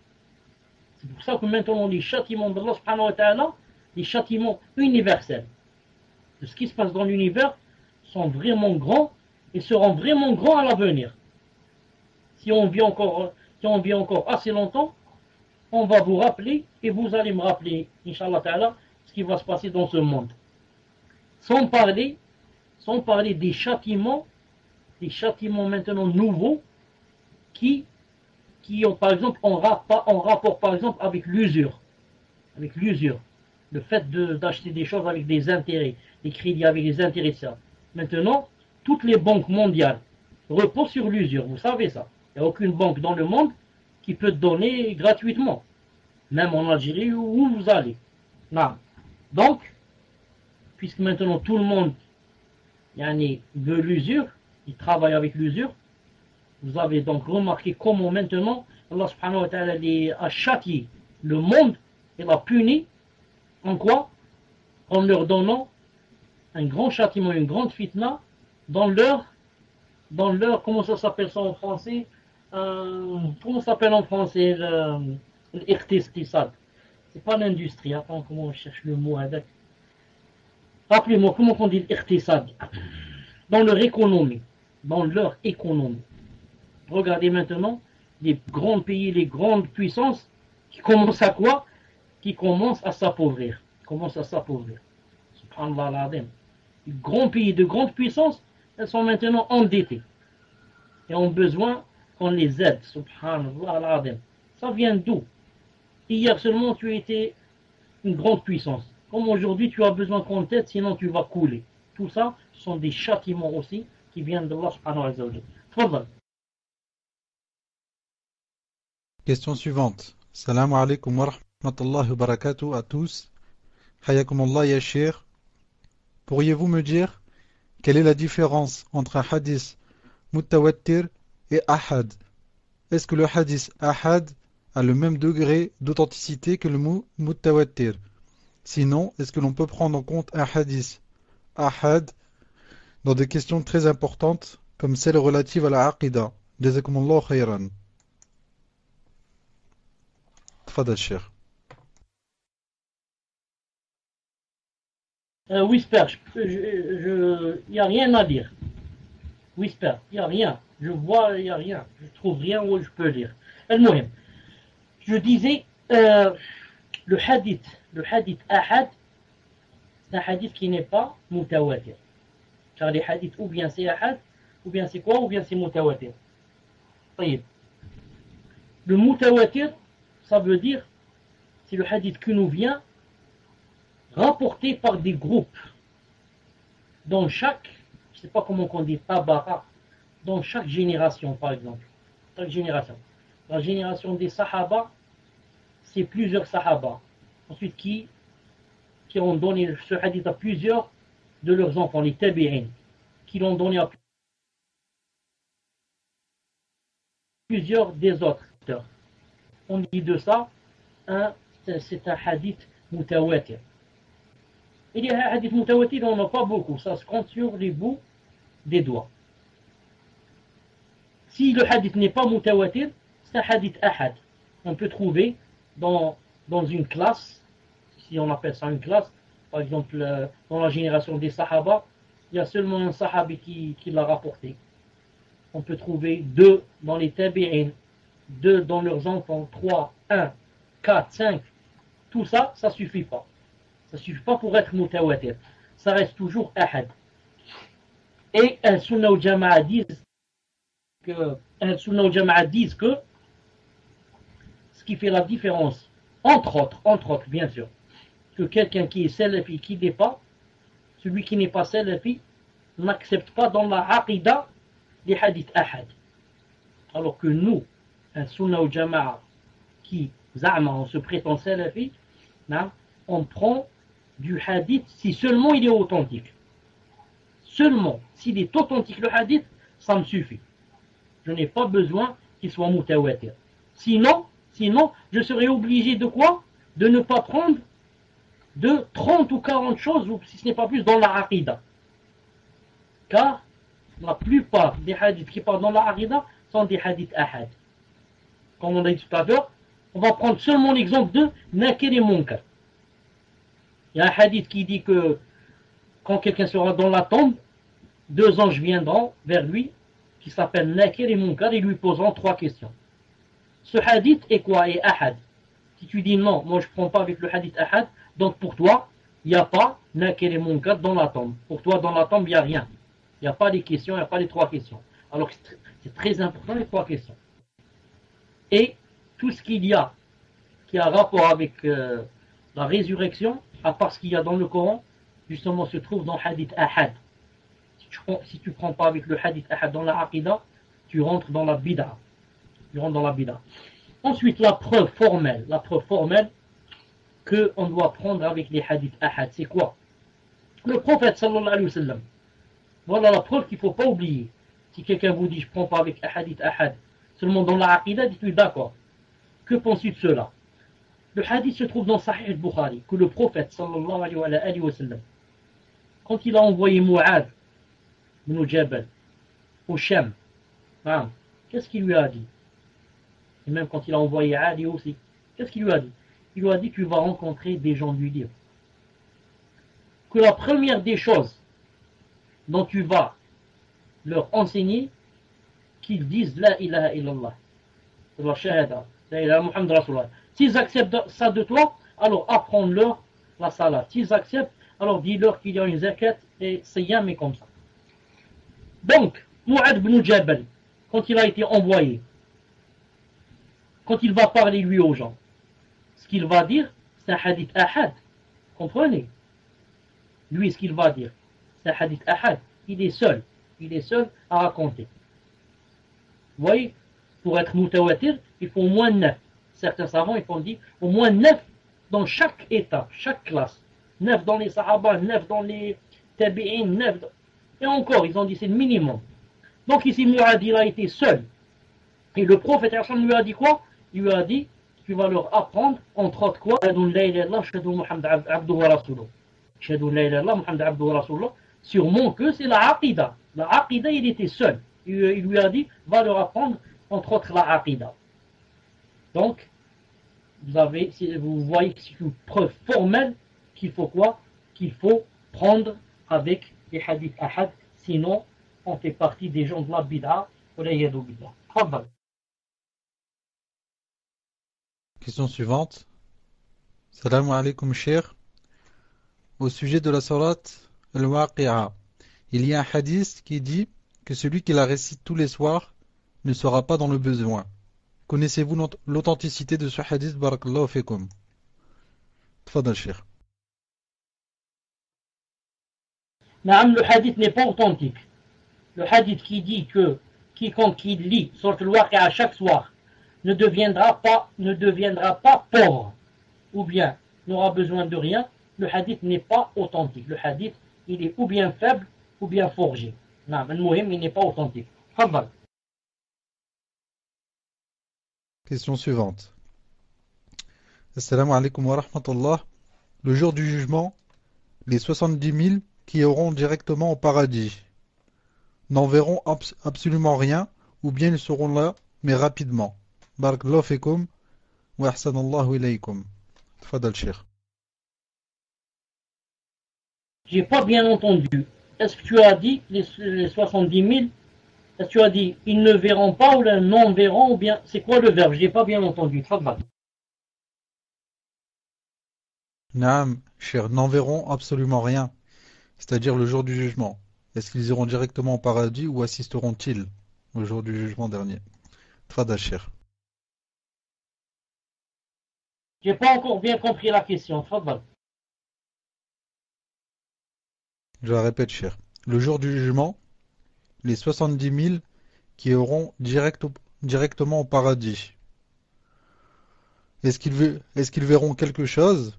C'est pour ça que maintenant les châtiments d'Allah subhanahu wa ta'ala, les châtiments universels de ce qui se passe dans l'univers, sont vraiment grands et seront vraiment grands à l'avenir. Si on vit encore assez longtemps, on va vous rappeler et vous allez me rappeler, Inch'Allah ta'ala, ce qui va se passer dans ce monde. Sans parler des châtiments maintenant nouveaux qui ont par exemple en rapport par exemple avec l'usure. Le fait d'acheter des choses avec des intérêts, des crédits avec des intérêts. Ça. Maintenant, toutes les banques mondiales reposent sur l'usure, vous savez ça. Il n'y a aucune banque dans le monde qui peut te donner gratuitement, même en Algérie où vous allez. Non. Donc, puisque maintenant tout le monde veut l'usure, il travaille avec l'usure, vous avez donc remarqué comment maintenant Allah subhanahu wa ta'ala a châtié le monde et l'a puni. En quoi? En leur donnant un grand châtiment, une grande fitna dans leur, comment ça s'appelle ça en français? Comment ça s'appelle en français? L'irtistisad. C'est pas l'industrie. Attends, comment on cherche le mot avec? Rappelez-moi, comment on dit l'irtisad? Dans leur économie. Dans leur économie. Regardez maintenant les grands pays, les grandes puissances qui commencent à quoi? Qui commencent à s'appauvrir. Subhanallah al-Azim. Les grands pays de grande puissance, elles sont maintenant endettées. Et ont besoin qu'on les aide. Subhanallah al-Azim. Ça vient d'où? Hier seulement tu étais une grande puissance. Comme aujourd'hui tu as besoin qu'on t'aide, sinon tu vas couler. Tout ça, ce sont des châtiments aussi qui viennent d'Allah subhanahu wa ta'ala. Tfadal. Question suivante. Salam alaikum wa rahmatullahi wa barakatuh à tous. Hayakumullah ya Sheikh. Pourriez-vous me dire quelle est la différence entre un hadith mutawattir et ahad? Est-ce que le hadith ahad a le même degré d'authenticité que le mot mutawattir? Sinon, est-ce que l'on peut prendre en compte un hadith ahad dans des questions très importantes comme celle relative à la aqida? Jazakumullah khayran. Tfadal Cheikh. Whisper, il n'y a rien à dire. Whisper, il n'y a rien. Je vois, il n'y a rien. Je trouve rien où je peux lire. Al-Muhim. Je disais, le hadith ahad, c'est un hadith qui n'est pas mutawatir. Car les hadiths, ou bien c'est ahad, ou bien c'est quoi, ou bien c'est mutawatir. Le mutawatir, ça veut dire, c'est le hadith qui nous vient rapporté par des groupes. Dans chaque, je ne sais pas comment on dit, tabara, dans chaque génération par exemple. Chaque génération. La génération des sahaba, c'est plusieurs sahaba. Ensuite, qui ont donné ce hadith à plusieurs de leurs enfants, les tabi'in, qui l'ont donné à plusieurs des autres. On dit de ça, c'est un hadith mutawatir. Et les hadiths mutawatir, on n'en a pas beaucoup, ça se compte sur les bouts des doigts. Si le hadith n'est pas mutawatir, c'est un hadith ahad. On peut trouver dans une classe, si on appelle ça une classe, par exemple dans la génération des sahaba, il y a seulement un sahabi qui l'a rapporté. On peut trouver 2 dans les tabi'in, 2 dans leurs enfants, 3, 1, 4, 5. Tout ça, ça ne suffit pas. Ça ne suffit pas pour être mutawatir. Ça reste toujours ahad. Et Al-Sunnah al-Jama'a disent que ce qui fait la différence, entre autres, bien sûr, que quelqu'un qui est salafi, qui n'est pas, celui qui n'est pas salafi, n'accepte pas dans la aqida les hadiths ahad. Alors que nous, Al-Sunnah al-Jama'a, qui, on se prétend salafi, on prend du hadith si seulement il est authentique. Seulement, s'il est authentique le hadith, ça me suffit. Je n'ai pas besoin qu'il soit mutawatir. Sinon, je serais obligé de quoi? De ne pas prendre de 30 ou 40 choses, ou si ce n'est pas plus, dans la aqida. Car la plupart des hadiths qui parlent dans la aqida sont des hadiths ahad. Comme on a dit tout à l'heure, on va prendre seulement l'exemple de Nakir et Munkar. Il y a un hadith qui dit que quand quelqu'un sera dans la tombe, 2 anges viendront vers lui, qui s'appellent Nakir et Munkar, et lui poseront 3 questions. Ce hadith est quoi? Est ahad. Si tu dis non, moi je ne prends pas avec le hadith ahad, donc pour toi, il n'y a pas Nakir et Munkar dans la tombe. Pour toi, dans la tombe, il n'y a rien. Il n'y a pas les questions, il n'y a pas les 3 questions. Alors c'est très important les 3 questions. Et tout ce qu'il y a qui a rapport avec la résurrection, à part ce qu'il y a dans le Coran, justement se trouve dans le hadith ahad. Si tu ne prends pas avec le hadith ahad dans la aqida, tu rentres dans la bid'a. il rentre dans la bida. Ensuite, la preuve formelle qu'on doit prendre avec les hadiths ahad, c'est quoi? Le prophète sallallahu alayhi wa sallam. Voilà la preuve qu'il ne faut pas oublier. Si quelqu'un vous dit je ne prends pas avec hadith ahad, seulement dans la aqidah, dites-lui d'accord. Que penses-tu de cela? Le hadith se trouve dans Sahih al-Bukhari, que le prophète sallallahu alayhi wa sallam, quand il a envoyé Mu'adh ibn Jabal au Sham, qu'est-ce qu'il lui a dit? Et même quand il a envoyé Ali aussi, qu'est-ce qu'il lui a dit? Il lui a dit tu vas rencontrer des gens du livre. Que la première des choses dont tu vas leur enseigner, qu'ils disent La ilaha illallah, la shahada, la ilaha Muhammad Rasulullah. S'ils acceptent ça de toi, alors apprends-leur la salat. S'ils acceptent, alors dis-leur qu'il y a une zakat et siyam et comme ça. Donc, Mu'adh ibn Jabal, quand il a été envoyé, quand il va parler lui aux gens, ce qu'il va dire, c'est un hadith ahad. Comprenez? Lui, ce qu'il va dire, c'est un hadith ahad. Il est seul à raconter. Vous voyez, pour être mutawatir, il faut au moins 9. Certains savants, ils font dire au moins 9 dans chaque étape, chaque classe. 9 dans les sahaba, 9 dans les tabi'in, 9 dans... Et encore, ils ont dit c'est le minimum. Donc ici, Mu'adh, il a été seul. Et le prophète lui a dit quoi? Il lui a dit, tu vas leur apprendre, entre autres quoi? Sûrement que c'est la aqidah. La aqidah, il était seul. Il lui a dit, va leur apprendre, entre autres, la aqidah. Donc, vous voyez que c'est une preuve formelle qu'il faut quoi? Qu'il faut prendre avec les hadiths ahad, sinon on fait partie des gens de la bid'a. Question suivante. Salam alaikum cher. Au sujet de la salat al-waqi'a, il y a un hadith qui dit que celui qui la récite tous les soirs ne sera pas dans le besoin. Connaissez-vous l'authenticité de ce hadith? Barakallahu fikum. Tfadal cher. Naam, le hadith n'est pas authentique. Le hadith qui dit que quiconque qui lit Surat al-Waqi'a chaque soir ne deviendra pas pauvre, ou bien n'aura besoin de rien, le hadith n'est pas authentique. Le hadith, il est ou bien faible, ou bien forgé. Non, le muhim, il n'est pas authentique. Fadal. Question suivante. Assalamu alaikum wa rahmatullah. Le jour du jugement, les 70 000 qui iront directement au paradis n'en verront absolument rien, ou bien ils seront là, mais rapidement. Barakallahu fikum wa ahsanallahu ilaykum. Tfadal Cheikh. J'ai pas bien entendu. Est-ce que tu as dit les 70 000? Est-ce que tu as dit ils ne verront pas ou non verront, ou bien c'est quoi le verbe? J'ai pas bien entendu. Tfadal. Naam, cher, n'en verront absolument rien, c'est-à-dire le jour du jugement. Est-ce qu'ils iront directement au paradis ou assisteront-ils au jour du jugement dernier? Tfadal cher. J'ai pas encore bien compris la question. Tfadal. Je la répète, cher. Le jour du jugement, les 70 000 qui iront directement au paradis. Est-ce qu'ils verront quelque chose,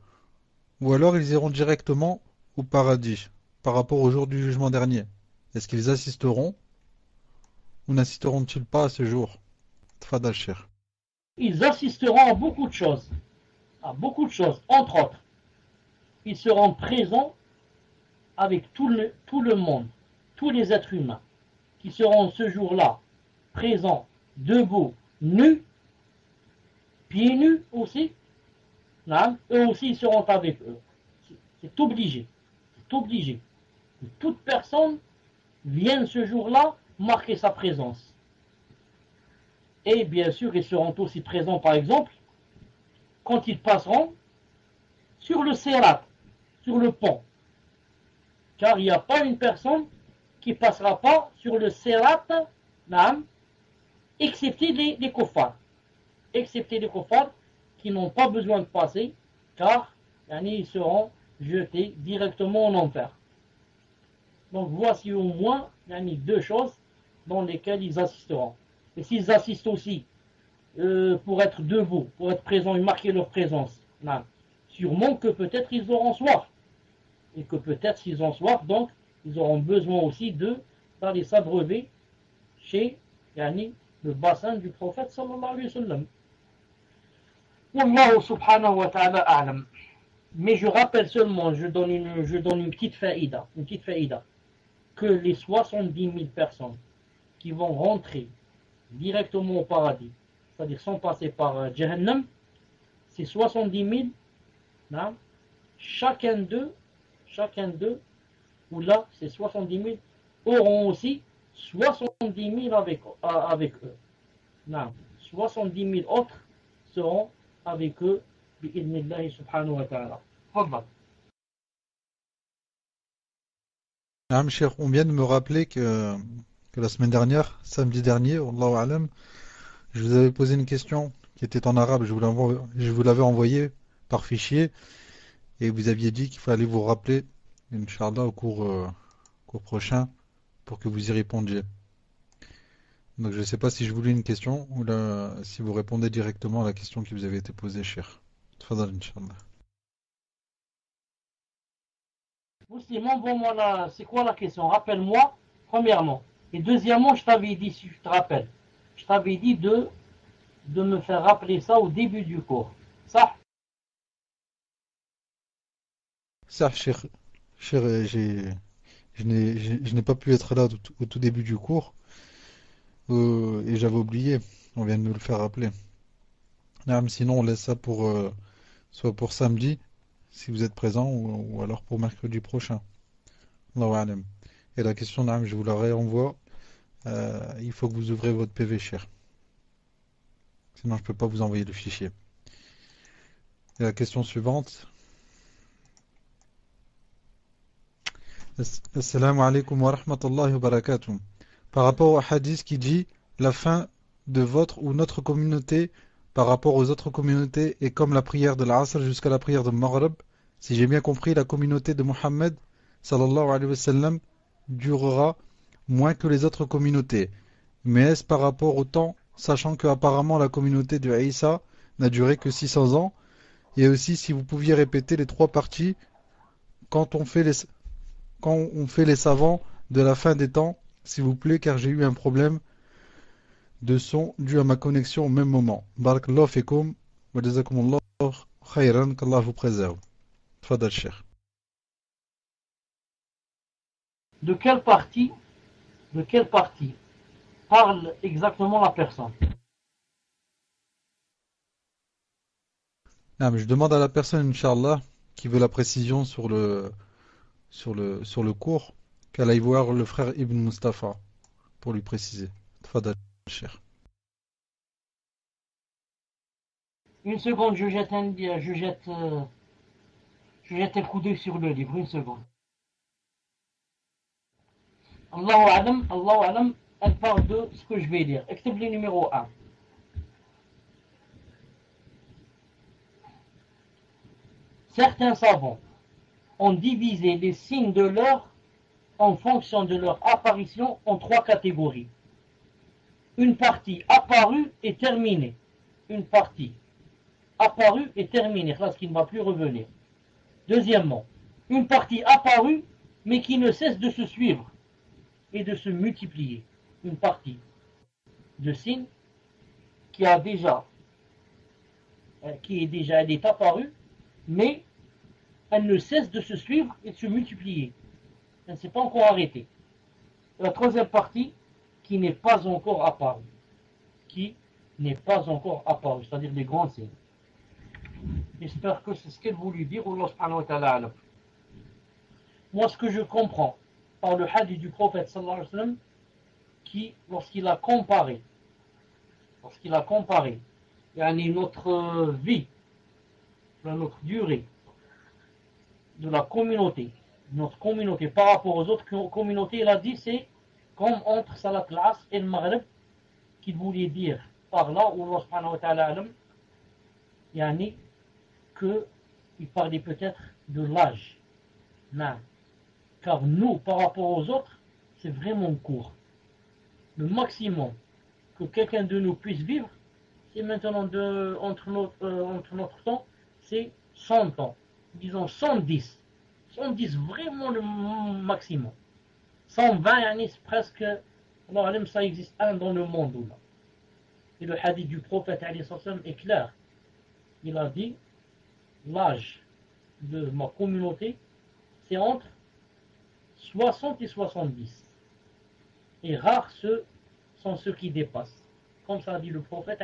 ou alors ils iront directement au paradis par rapport au jour du jugement dernier? Est-ce qu'ils assisteront ou n'assisteront-ils pas à ce jour? Tfadal cher. Ils assisteront à beaucoup de choses. Entre autres, ils seront présents avec tout le monde, tous les êtres humains, qui seront ce jour-là présents, debout, nus, pieds nus aussi. Eux aussi ils seront avec eux. C'est obligé. Toute personne vienne ce jour-là marquer sa présence. Et bien sûr, ils seront aussi présents, par exemple, quand ils passeront sur le sirat, sur le pont. Car il n'y a pas une personne qui ne passera pas sur le sirat, excepté les kuffars. Excepté les kuffars qui n'ont pas besoin de passer, car ils seront jetés directement en enfer. Donc voici au moins deux choses dans lesquelles ils assisteront. Et s'ils assistent aussi pour être debout, pour être présent et marquer leur présence. Non. Sûrement que peut-être ils auront soif. Et que peut-être s'ils ont soif, donc ils auront besoin aussi d'aller s'abreuver chez le bassin du prophète sallallahu alayhi wa sallam. Wallahu subhanahu wa ta'ala a'lam. Mais je rappelle seulement, je donne une petite faïda, que les 70 000 personnes qui vont rentrer directement au paradis, c'est-à-dire sans passer par Jahannam, ces 70 000, hein, chacun d'eux, ou là, ces 70 000, auront aussi 70 000 avec eux. Non, 70 000 autres seront avec eux, bi'idnillahi subhanahu wa ta'ala. Fadal. Naam, Cheikh, on vient de me rappeler que la semaine dernière, samedi dernier, Wallahu alam, je vous avais posé une question qui était en arabe, je vous l'avais envoyée par fichier, et vous aviez dit qu'il fallait vous rappeler, Inch'Allah, au cours prochain, pour que vous y répondiez. Donc je ne sais pas si je vous lis une question, ou là, si vous répondez directement à la question qui vous avait été posée, Cheikh. Tfadal, Inch'Allah. Simon, bon, moi, c'est quoi la question? Rappelle-moi, premièrement. Et deuxièmement, je t'avais dit, si je te rappelle, je t'avais dit de me faire rappeler ça au début du cours. Ça? Ça, Cheikh, je n'ai pas pu être là au tout début du cours, et j'avais oublié, on vient de me le faire rappeler. Sinon, on laisse ça soit pour samedi, si vous êtes présent, ou alors pour mercredi prochain. Allahu alam. Et la question, je vous la réenvoie. Il faut que vous ouvrez votre PV, cher. Sinon, je ne peux pas vous envoyer le fichier. Et la question suivante. Assalamu alaikum wa rahmatullahi wa barakatuh. Par rapport au hadith qui dit la fin de votre ou notre communauté par rapport aux autres communautés est comme la prière de l'Asr jusqu'à la prière de Maghrib, si j'ai bien compris, la communauté de Mohammed sallallahu alayhi wa sallam durera moins que les autres communautés. Mais est-ce par rapport au temps, sachant que apparemment la communauté de Isa n'a duré que 600 ans, et aussi si vous pouviez répéter les trois parties quand on fait les savants de la fin des temps, s'il vous plaît, car j'ai eu un problème de son dû à ma connexion au même moment. Barakallahu fikum wa jazakumullahu khayran, qu'Allah vous préserve. Tfadal Cheikh. De quelle partie parle exactement la personne? Je demande à la personne, Inch'Allah, qui veut la précision sur le cours, qu'elle aille voir le frère Ibn Mustafa pour lui préciser. Tfadal Cheikh. Une seconde, je jette un coup d'œil sur le livre, une seconde. Allahu alam, elle parle de ce que je vais lire. Écris le numéro 1. Certains savants ont divisé les signes de l'heure en fonction de leur apparition en trois catégories. Une partie apparue et terminée. Une partie apparue et terminée, là, ce qui ne va plus revenir. Deuxièmement, une partie apparue mais qui ne cesse de se suivre et de se multiplier. Une partie de signes qui est déjà elle est apparue, mais elle ne cesse de se suivre et de se multiplier. Elle ne s'est pas encore arrêtée. La troisième partie qui n'est pas encore apparue. C'est-à-dire les grands signes. J'espère que c'est ce qu'elle voulait dire. Allah subhanahu wa ta'ala alam. Moi, ce que je comprends par le hadith du prophète sallallahu alayhi wa sallam, qui, lorsqu'il a comparé notre vie, notre durée de la communauté, notre communauté par rapport aux autres communautés, il a dit c'est comme entre Salat al-Asr et le Maghrib, qu'il voulait dire par là, où Allah subhanahu wa ta'ala alam, qu'il parlait peut-être de l'âge. Non. Car nous, par rapport aux autres, c'est vraiment court. Le maximum que quelqu'un de nous puisse vivre, c'est maintenant entre notre temps, c'est 100 ans. Disons 110. 110 vraiment le maximum. 120, c'est presque, Allah, ça existe un dans le monde. Là. Et le hadith du prophète est clair. Il a dit, l'âge de ma communauté, c'est entre 60 et 70. Et rares sont ceux qui dépassent. Comme ça a dit le prophète,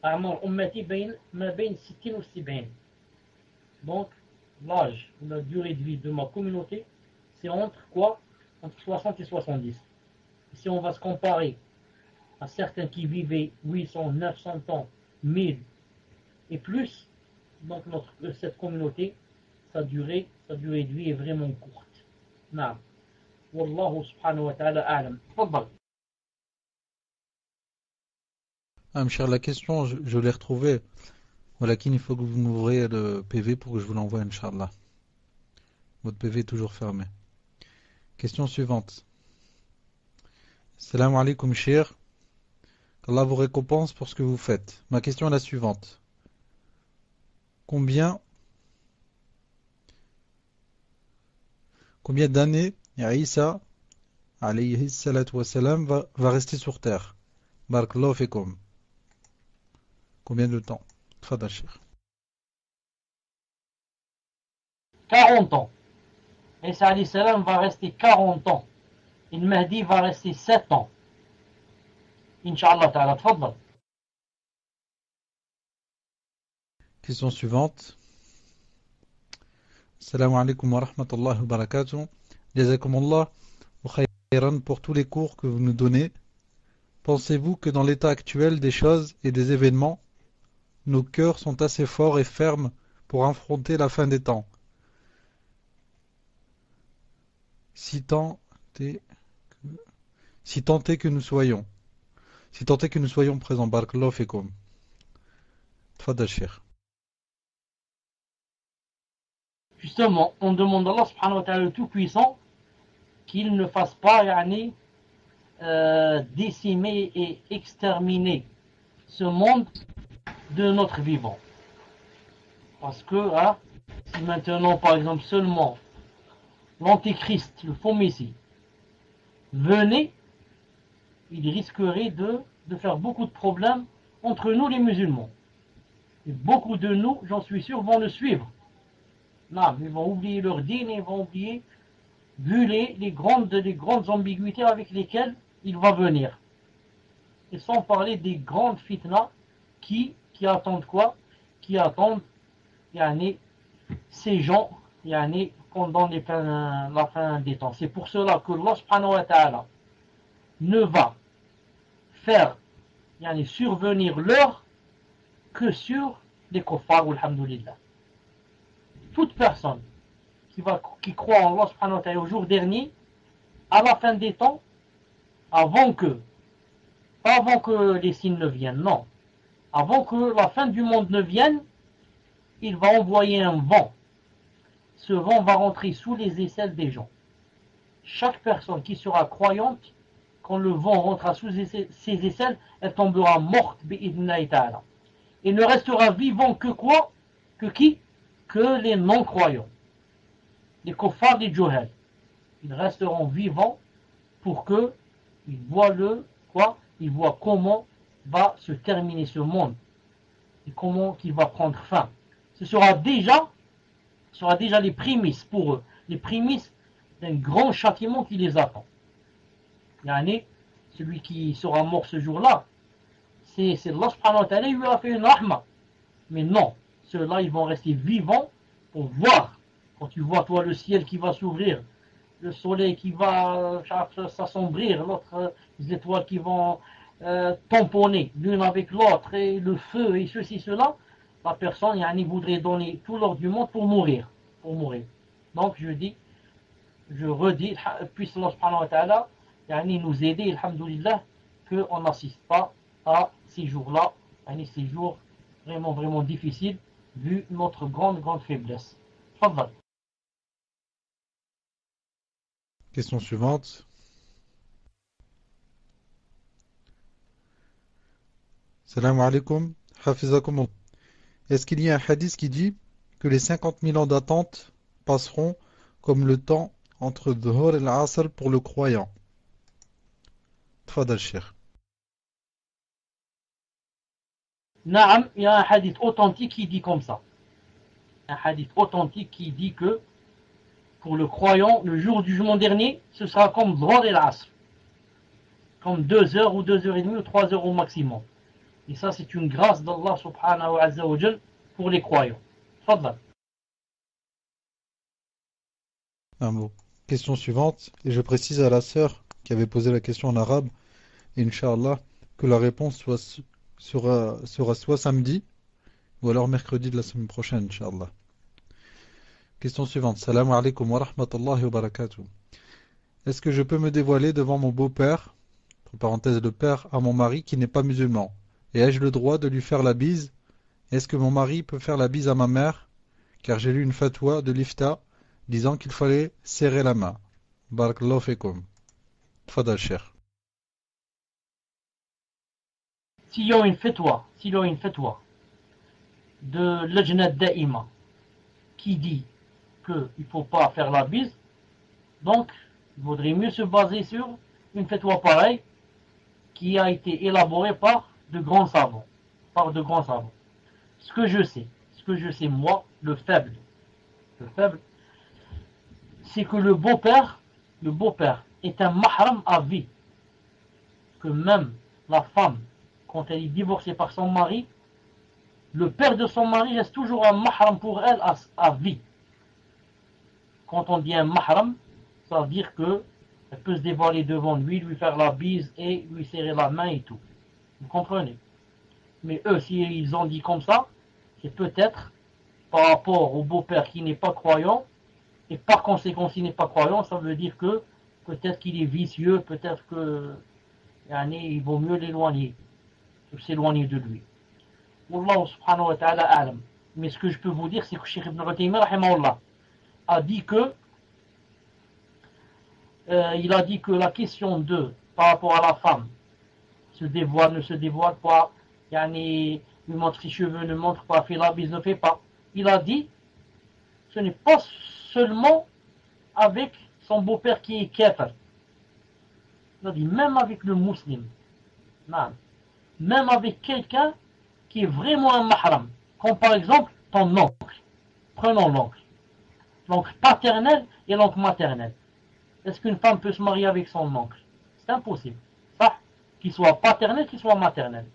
A'mar ummati ma bain 60 ou 70. Donc, l'âge, la durée de vie de ma communauté, c'est entre quoi? Entre 60 et 70. Si on va se comparer à certains qui vivaient 800, 900 ans, 1000 et plus, donc cette communauté, sa durée de vie est vraiment courte. Naam. Wallahu subhanahu wa ta'ala a'lam. Tfaddal. Cher, la question, je l'ai retrouvée. Voilà, il faut que vous m'ouvriez le PV pour que je vous l'envoie, Inch'Allah. Votre PV est toujours fermé. Question suivante. Salam alaikum, cher. Qu'Allah vous récompense pour ce que vous faites. Ma question est la suivante. Combien d'années Isa, alayhi salatu wassalam, va rester sur terre? Barakallahu fikum. Combien de temps? Tfadal, cher. 40 ans. Isa alayhi salam va rester 40 ans. Et le Mahdi va rester 7 ans. Inch'Allah ta'ala. Tfaddal. Question suivante. Salam alaikum wa rahmatullahi wa barakatuh. Jazakumullah wa khayran pour tous les cours que vous nous donnez. Pensez-vous que dans l'état actuel des choses et des événements, nos cœurs sont assez forts et fermes pour affronter la fin des temps? Si tant est que nous soyons. Si tant est que nous soyons présents. Barakallahu fikum. Tfadal, cher. Justement, on demande à Allah subhanahu wa ta'ala le Tout-Puissant qu'il ne fasse pas décimer et exterminer ce monde de notre vivant. Parce que si maintenant, par exemple, seulement l'Antéchrist, le faux Messie, venait, il risquerait de faire beaucoup de problèmes entre nous les musulmans. Et beaucoup de nous, j'en suis sûr, vont le suivre. Non, ils vont oublier leur dîne, ils vont oublier, vu les grandes ambiguïtés avec lesquelles il va venir. Et sans parler des grandes fitnas qui attendent quoi? Qui attendent ces gens pendant la fin des temps. C'est pour cela que Allah subhanahu wa ta'ala ne va faire survenir l'heure que sur les kuffars, alhamdulillah. Toute personne qui croit en Allah subhanahu wa ta'ala au jour dernier, à la fin des temps, avant que les signes ne viennent, non. Avant que la fin du monde ne vienne, il va envoyer un vent. Ce vent va rentrer sous les aisselles des gens. Chaque personne qui sera croyante, quand le vent rentrera sous ses aisselles, elle tombera morte, bi'idhnillahi ta'ala. Il ne restera vivant que quoi? Que qui? Que les non-croyants. Les kuffars, les juhal. Ils resteront vivants pour que ils voient ils voient comment va se terminer ce monde et comment qu'il va prendre fin. Ce sera déjà les prémices pour eux, les prémices d'un grand châtiment qui les attend. Celui qui sera mort ce jour-là, c'est Allah subhanahu wa ta'ala, il lui a fait une rahma. Mais non, ceux-là, ils vont rester vivants pour voir. Quand tu vois, toi, le ciel qui va s'ouvrir, le soleil qui va s'assombrir, les étoiles qui vont tamponner l'une avec l'autre, et le feu, et ceci, cela, la personne, voudrait donner tout l'or du monde pour mourir. Donc, je redis, puisse Allah subhanahu wa ta'ala, nous aider, alhamdoulilah, qu'on n'assiste pas à ces jours-là, ces jours vraiment, vraiment difficiles, vu notre grande, grande faiblesse. Tfaddal. Question suivante. Salam alaikum. Hafizakum. Est-ce qu'il y a un hadith qui dit que les 50 000 ans d'attente passeront comme le temps entre Dhuhr et l'Asr pour le croyant? Tfadal Cheikh. Naam, il y a un hadith authentique qui dit comme ça. Un hadith authentique qui dit que pour le croyant, le jour du jugement dernier, ce sera comme Dhuhr et l'Asr. Comme 2 heures ou 2 heures et demie ou 3 heures au maximum. Et ça, c'est une grâce d'Allah subhanahu wa ta'ala pour les croyants. Fadlan. Question suivante, et je précise à la sœur qui avait posé la question en arabe, Inch'Allah, que la réponse sera soit samedi ou alors mercredi de la semaine prochaine, Inch'Allah. Question suivante. Salam alaikum wa rahmatullahi wa barakatuh. Est-ce que je peux me dévoiler devant mon beau-père, entre parenthèses le père, à mon mari qui n'est pas musulman? Et ai-je le droit de lui faire la bise? Est-ce que mon mari peut faire la bise à ma mère? Car j'ai lu une fatwa de l'Ifta disant qu'il fallait serrer la main. Barakallahu fikum. Tfadal Cheikh. S'il y a une fatwa de Lajnat Da'ima qui dit qu'il ne faut pas faire la bise, donc il vaudrait mieux se baser sur une fatwa pareille qui a été élaborée par de grands savants. Ce que je sais moi, le faible, c'est que le beau-père est un mahram à vie. Que même la femme, quand elle est divorcée par son mari, le père de son mari reste toujours un mahram pour elle à vie. Quand on dit un mahram, ça veut dire qu'elle peut se dévoiler devant lui, lui faire la bise et lui serrer la main et tout. Vous comprenez? Mais eux, s'ils ont dit comme ça, c'est peut-être par rapport au beau-père qui n'est pas croyant, et par conséquent, s'il n'est pas croyant, ça veut dire que peut-être qu'il est vicieux, peut-être que il vaut mieux l'éloigner, s'éloigner de lui. Wallahu subhanahu wa ta'ala alam. Mais ce que je peux vous dire, c'est que Cheikh Ibn Uthaymin rahimahullah a dit que la question par rapport à la femme, se dévoile, ne se dévoile pas, lui montre ses cheveux, ne montre pas, fait la bise, ne fait pas. Il a dit, ce n'est pas seulement avec son beau-père qui est kafir. Il a dit, même avec le musulman, même avec quelqu'un qui est vraiment un mahram, comme par exemple ton oncle. Prenons l'oncle. L'oncle paternel et l'oncle maternel. Est-ce qu'une femme peut se marier avec son oncle? C'est impossible. Ça, qu'il soit paternel, qu'il soit maternel.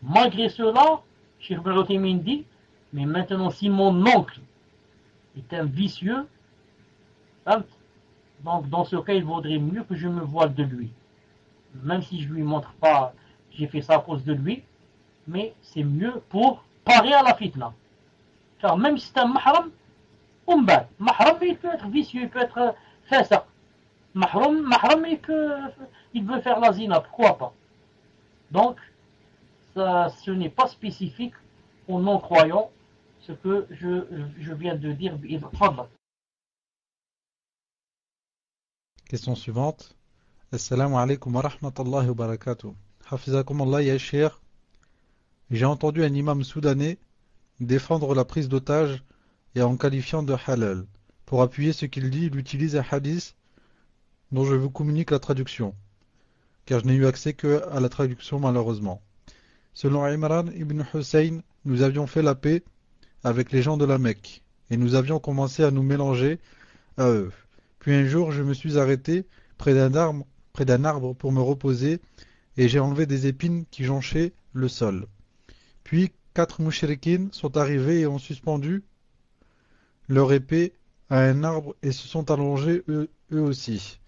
Malgré cela, Cheikh Ibn Uthaymin dit, mais maintenant si mon oncle est un vicieux, donc dans ce cas il vaudrait mieux que je me voile de lui. Même si je lui montre pas, j'ai fait ça à cause de lui, mais c'est mieux pour parer à la fitna. Car même si c'est un mahram, mahram il peut être vicieux, il peut être faisak. Mahram il veut faire la zina, pourquoi pas? Donc, ce n'est pas spécifique aux non-croyants, ce que je viens de dire. Question suivante. Assalamu alaikum wa rahmatullahi wa barakatuh. Hafizakum Allah ya Cheikh. J'ai entendu un imam soudanais défendre la prise d'otage et en qualifiant de halal. Pour appuyer ce qu'il dit, il utilise un hadith dont je vous communique la traduction, car je n'ai eu accès que à la traduction malheureusement. Selon Imran ibn Hussein, nous avions fait la paix avec les gens de la Mecque, et nous avions commencé à nous mélanger à eux. Puis un jour, je me suis arrêté près d'un arbre pour me reposer, et j'ai enlevé des épines qui jonchaient le sol. Puis 4 mouchriquines sont arrivés et ont suspendu leur épée à un arbre et se sont allongés eux aussi.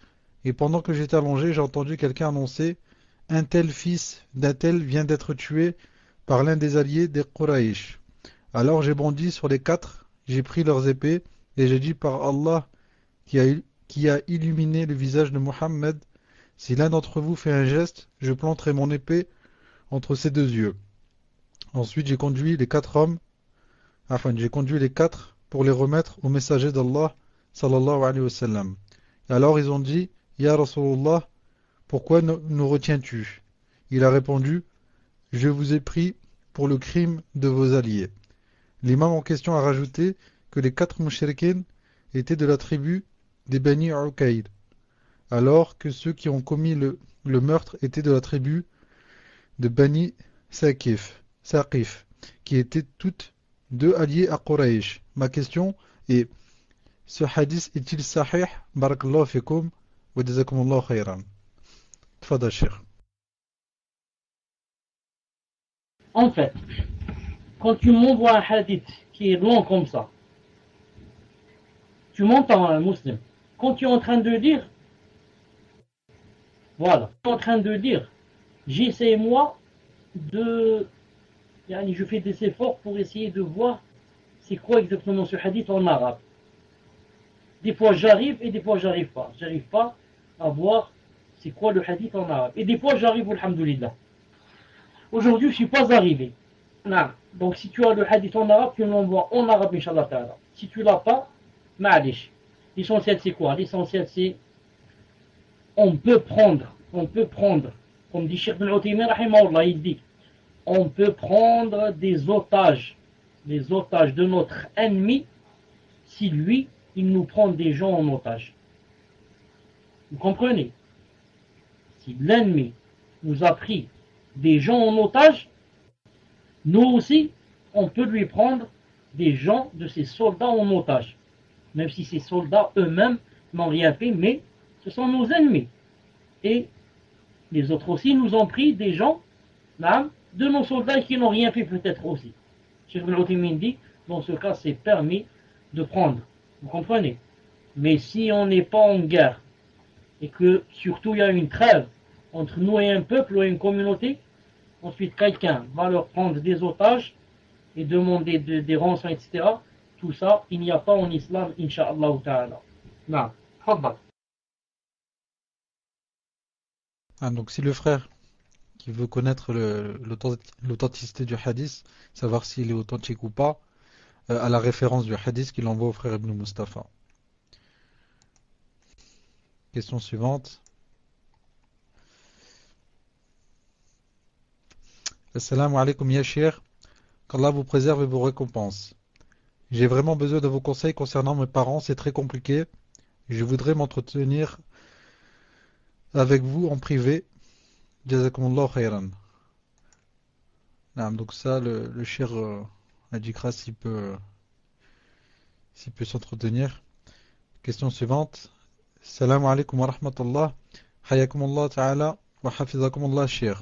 Et pendant que j'étais allongé, j'ai entendu quelqu'un annoncer « Un tel fils d'un tel vient d'être tué par l'un des alliés des Quraysh. » Alors j'ai bondi sur les 4, j'ai pris leurs épées et j'ai dit par Allah qui a illuminé le visage de Mohammed, si l'un d'entre vous fait un geste, je planterai mon épée entre ses 2 yeux. Ensuite j'ai conduit les 4 pour les remettre au messager d'Allah sallallahu alayhi wa sallam. Et alors ils ont dit, Ya Rasulullah, pourquoi nous retiens-tu? Il a répondu, je vous ai pris pour le crime de vos alliés. L'imam en question a rajouté que les 4 mouchriquins étaient de la tribu des Bani Uqayl, alors que ceux qui ont commis le meurtre étaient de la tribu de Bani Saqif, qui étaient toutes deux alliés à Quraysh. Ma question est, ce hadith est-il sahih? Barakallahu fikum wa jazakumullahu khayran. Tfadal Cheikh. En fait, quand tu m'envoies un hadith qui est long comme ça, tu m'entends, un musulman, quand tu es en train de lire, voilà, tu es en train de lire, j'essaie moi de, je fais des efforts pour essayer de voir c'est quoi exactement ce hadith en arabe. Des fois j'arrive et des fois j'arrive pas. J'arrive pas à voir c'est quoi le hadith en arabe. Et des fois j'arrive, alhamdoulilah. Aujourd'hui je suis pas arrivé. Non. Donc si tu as le hadith en arabe, tu l'envoies en arabe, Inch'Allah ta'ala. Si tu l'as pas, ma'alish. L'essentiel c'est quoi? L'essentiel c'est on peut prendre, comme dit Cheikh Ibn Uthaymin, rahimahullah, il dit, on peut prendre des otages de notre ennemi, si lui, il nous prend des gens en otage. Vous comprenez? Si l'ennemi nous a pris des gens en otage, nous aussi, on peut lui prendre des gens de ses soldats en otage. Même si ces soldats eux-mêmes n'ont rien fait, mais ce sont nos ennemis. Et les autres aussi nous ont pris des gens de nos soldats qui n'ont rien fait peut-être aussi. Cheikh Ibn Uthaymin dit, dans ce cas, c'est permis de prendre. Vous comprenez? Mais si on n'est pas en guerre, et que surtout il y a une trêve entre nous et un peuple ou une communauté, ensuite quelqu'un va leur prendre des otages et demander des rançons, etc. Tout ça, il n'y a pas en islam, incha'Allah ta'ala. Non, fadal. Donc si le frère qui veut connaître l'authenticité du hadith, savoir s'il est authentique ou pas, à la référence du hadith qu'il envoie au frère Ibn Mustafa. Question suivante. Assalamu alaikum ya Cheikh, qu'Allah vous préserve et vous récompense. J'ai vraiment besoin de vos conseils concernant mes parents, c'est très compliqué. Je voudrais m'entretenir avec vous en privé. Jazakumullah khayran. Donc ça, le Cheikh indiquera s'il peut s'entretenir. Question suivante. Assalamu alaikum wa rahmatullah. Hayakumullah ta'ala wa hafizakumullah Cheikh.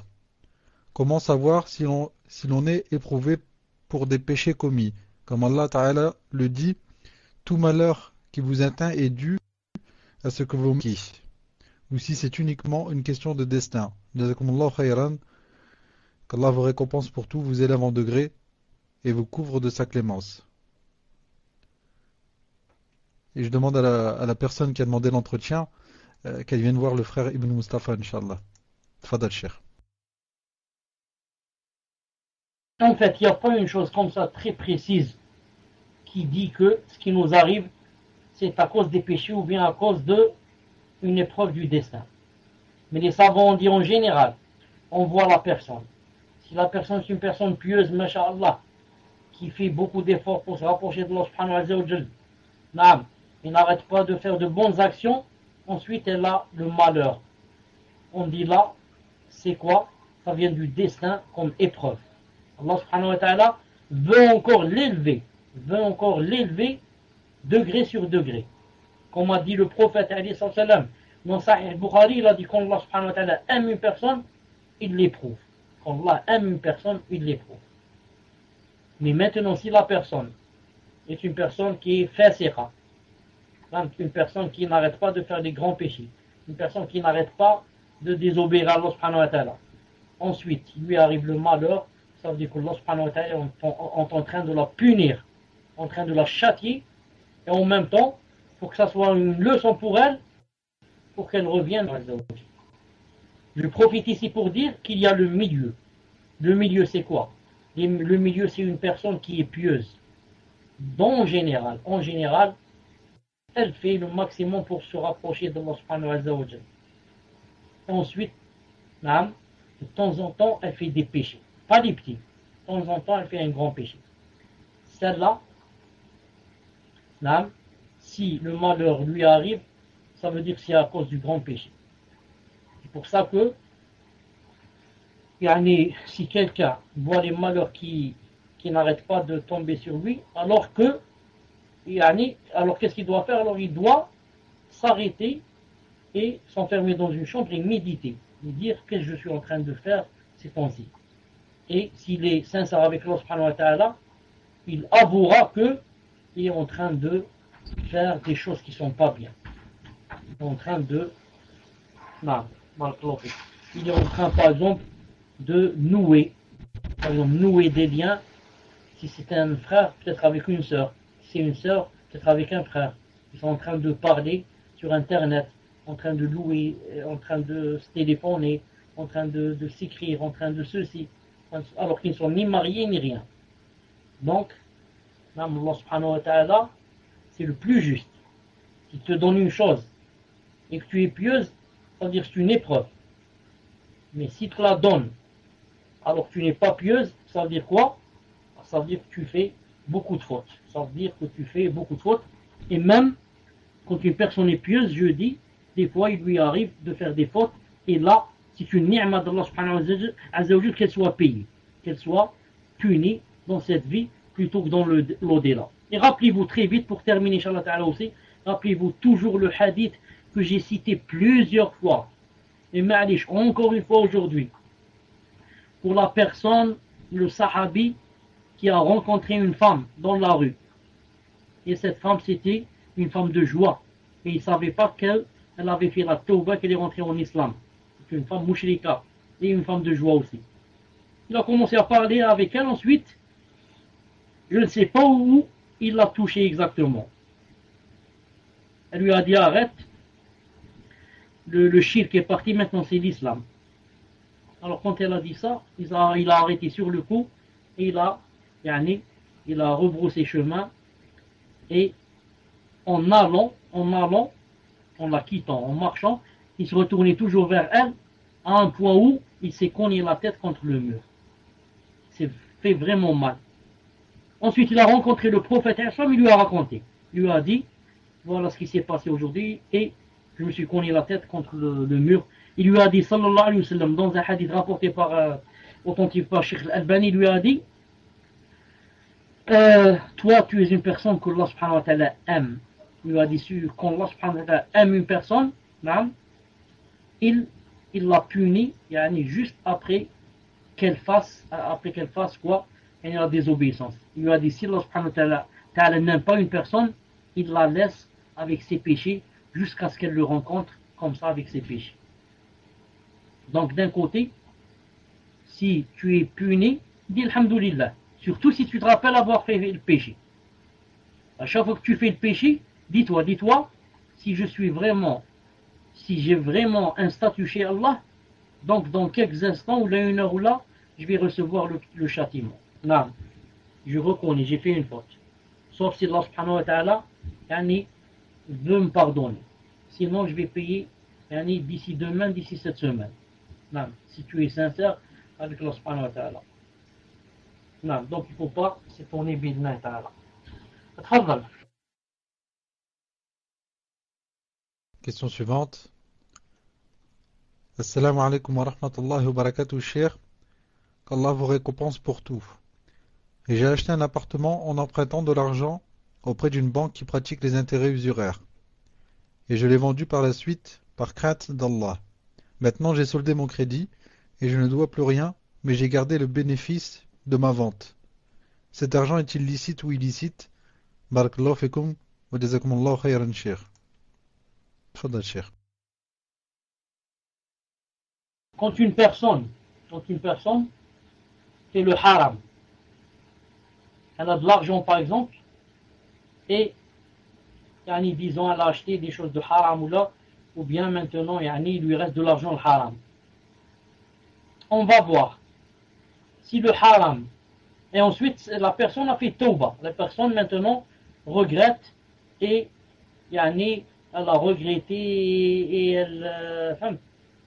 Comment savoir si l'on est éprouvé pour des péchés commis? Comme Allah Ta'ala le dit, tout malheur qui vous atteint est dû à ce que vous manquez. Ou si c'est uniquement une question de destin. Jazakumullah khayran. Qu'Allah vous récompense pour tout, vous élève en degré et vous couvre de sa clémence. Et je demande à la personne qui a demandé l'entretien qu'elle vienne voir le frère Ibn Mustafa, Inch'Allah. Tfadal Cheikh. En fait, il n'y a pas une chose comme ça très précise qui dit que ce qui nous arrive, c'est à cause des péchés ou bien à cause d'une épreuve du destin. Mais les savants ont dit en général, on voit la personne. Si la personne est une personne pieuse, masha'Allah, qui fait beaucoup d'efforts pour se rapprocher de Allah subhanahu wa ta'ala, il n'arrête pas de faire de bonnes actions, ensuite elle a le malheur. On dit là, c'est quoi? Ça vient du destin comme épreuve. Allah subhanahu wa ta'ala veut encore l'élever degré sur degré. Comme a dit le prophète alayhi salam dans Sahih Bukhari, il a dit quand Allah subhanahu wa ta'ala aime une personne, il l'éprouve. Quand Allah aime une personne, il l'éprouve. Mais maintenant, si la personne est une personne qui est fasiqa, une personne qui n'arrête pas de faire des grands péchés, une personne qui n'arrête pas de désobéir à Allah subhanahu wa ta'ala, ensuite, il lui arrive le malheur, ça veut dire que Allah subhanahu wa ta'ala est en train de la punir, en train de la châtier, et en même temps, pour que ça soit une leçon pour elle, pour qu'elle revienne. Je profite ici pour dire qu'il y a le milieu. Le milieu, c'est quoi? Le milieu, c'est une personne qui est pieuse. En général, elle fait le maximum pour se rapprocher d'Allah subhanahu wa ta'ala. Ensuite, de temps en temps, elle fait des péchés. pas les petits. De temps en temps, elle fait un grand péché. Celle-là, si le malheur lui arrive, ça veut dire que c'est à cause du grand péché. C'est pour ça que, si quelqu'un voit les malheurs qui n'arrêtent pas de tomber sur lui, alors qu'est-ce qu'il doit faire? Alors il doit s'arrêter et s'enfermer dans une chambre et méditer, et dire qu'est-ce que je suis en train de faire ces temps-ci. Et s'il est sincère avec Allah subhanahu wa ta'ala, il avouera qu'il est en train de faire des choses qui ne sont pas bien. Il est en train de... Il est en train, par exemple, de nouer des liens. Si c'est un frère, peut-être avec une sœur. Si c'est une sœur, peut-être avec un frère. Ils sont en train de parler sur Internet, en train de louer, en train de se téléphoner, en train de s'écrire, en train de ceci, alors qu'ils ne sont ni mariés ni rien. Donc, Allah subhanahu wa ta'ala, c'est le plus juste. S'il te donne une chose et que tu es pieuse, ça veut dire que c'est une épreuve. Mais si tu la donnes alors que tu n'es pas pieuse, ça veut dire quoi? Ça veut dire que tu fais beaucoup de fautes. Ça veut dire que tu fais beaucoup de fautes. Et même quand une personne est pieuse, je dis, des fois il lui arrive de faire des fautes. Et là, c'est une ni'ma d'Allah subhanahu wa ta'ala qu'elle soit payée, qu'elle soit punie dans cette vie plutôt que dans l'au-delà. Et rappelez-vous très vite, pour terminer, Inch'Allah ta'ala aussi, rappelez-vous toujours le hadith que j'ai cité plusieurs fois. Et ma'alish, encore une fois aujourd'hui, pour la personne, le sahabi, qui a rencontré une femme dans la rue. Et cette femme, c'était une femme de joie. Et il ne savait pas qu'elle avait fait la tawbah, qu'elle est rentrée en islam. C'est une femme mushrika. Et une femme de joie aussi. Il a commencé à parler avec elle. Ensuite, je ne sais pas où il l'a touché exactement. Elle lui a dit arrête. Le shirk est parti, maintenant c'est l'islam. Alors quand elle a dit ça, il a arrêté sur le coup et il a rebroussé chemin et en allant, en la quittant, en marchant, il se retournait toujours vers elle à un point où il s'est cogné la tête contre le mur. Il s'est fait vraiment mal. Ensuite, il a rencontré le prophète Islam, il lui a raconté. Il lui a dit, voilà ce qui s'est passé aujourd'hui et je me suis cogné la tête contre le mur. Il lui a dit, sallallahu alayhi wa sallam, dans un hadith rapporté par authentique par Sheikh Al-Albani, il lui a dit, toi tu es une personne que Allah subhanahu wa ta'ala aime. Il lui a dit, quand Allah subhanahu wa ta'ala aime une personne, il l'a puni juste après qu'elle fasse quoi? Il y a la désobéissance. Il lui a dit, si Allah subhanahu wa ta'ala n'aime pas une personne, il la laisse avec ses péchés jusqu'à ce qu'elle le rencontre comme ça avec ses péchés. Donc d'un côté, si tu es puni, dis alhamdoulilah. Surtout si tu te rappelles avoir fait le péché. À chaque fois que tu fais le péché, dis-toi, si j'ai vraiment un statut chez Allah, donc dans quelques instants, ou là une heure ou là, je vais recevoir le châtiment. Non, je reconnais, j'ai fait une faute. Sauf si Allah subhanahu wa ta'ala veut me pardonner. Sinon, je vais payer d'ici demain, d'ici cette semaine. Non, si tu es sincère avec Allah subhanahu wa ta'ala. Non, donc il ne faut pas s'étonner bidna ta'ala. Tfadal. Question suivante. Assalamu alaikum wa rahmatullahi wa barakatuh, cher. Qu'Allah vous récompense pour tout. Et j'ai acheté un appartement en empruntant de l'argent auprès d'une banque qui pratique les intérêts usuraires. Et je l'ai vendu par la suite par crainte d'Allah. Maintenant j'ai soldé mon crédit et je ne dois plus rien, mais j'ai gardé le bénéfice de ma vente. Cet argent est-il licite ou illicite? Barakallahu fikum wa jazakumullahu khayran, cher. Tfadal, cher. Quand une personne fait le haram, elle a de l'argent par exemple, et disons elle a acheté des choses de haram ou bien maintenant il lui reste de l'argent le haram. On va voir si le haram, et ensuite la personne a fait tawbah, la personne maintenant regrette et elle a regretté et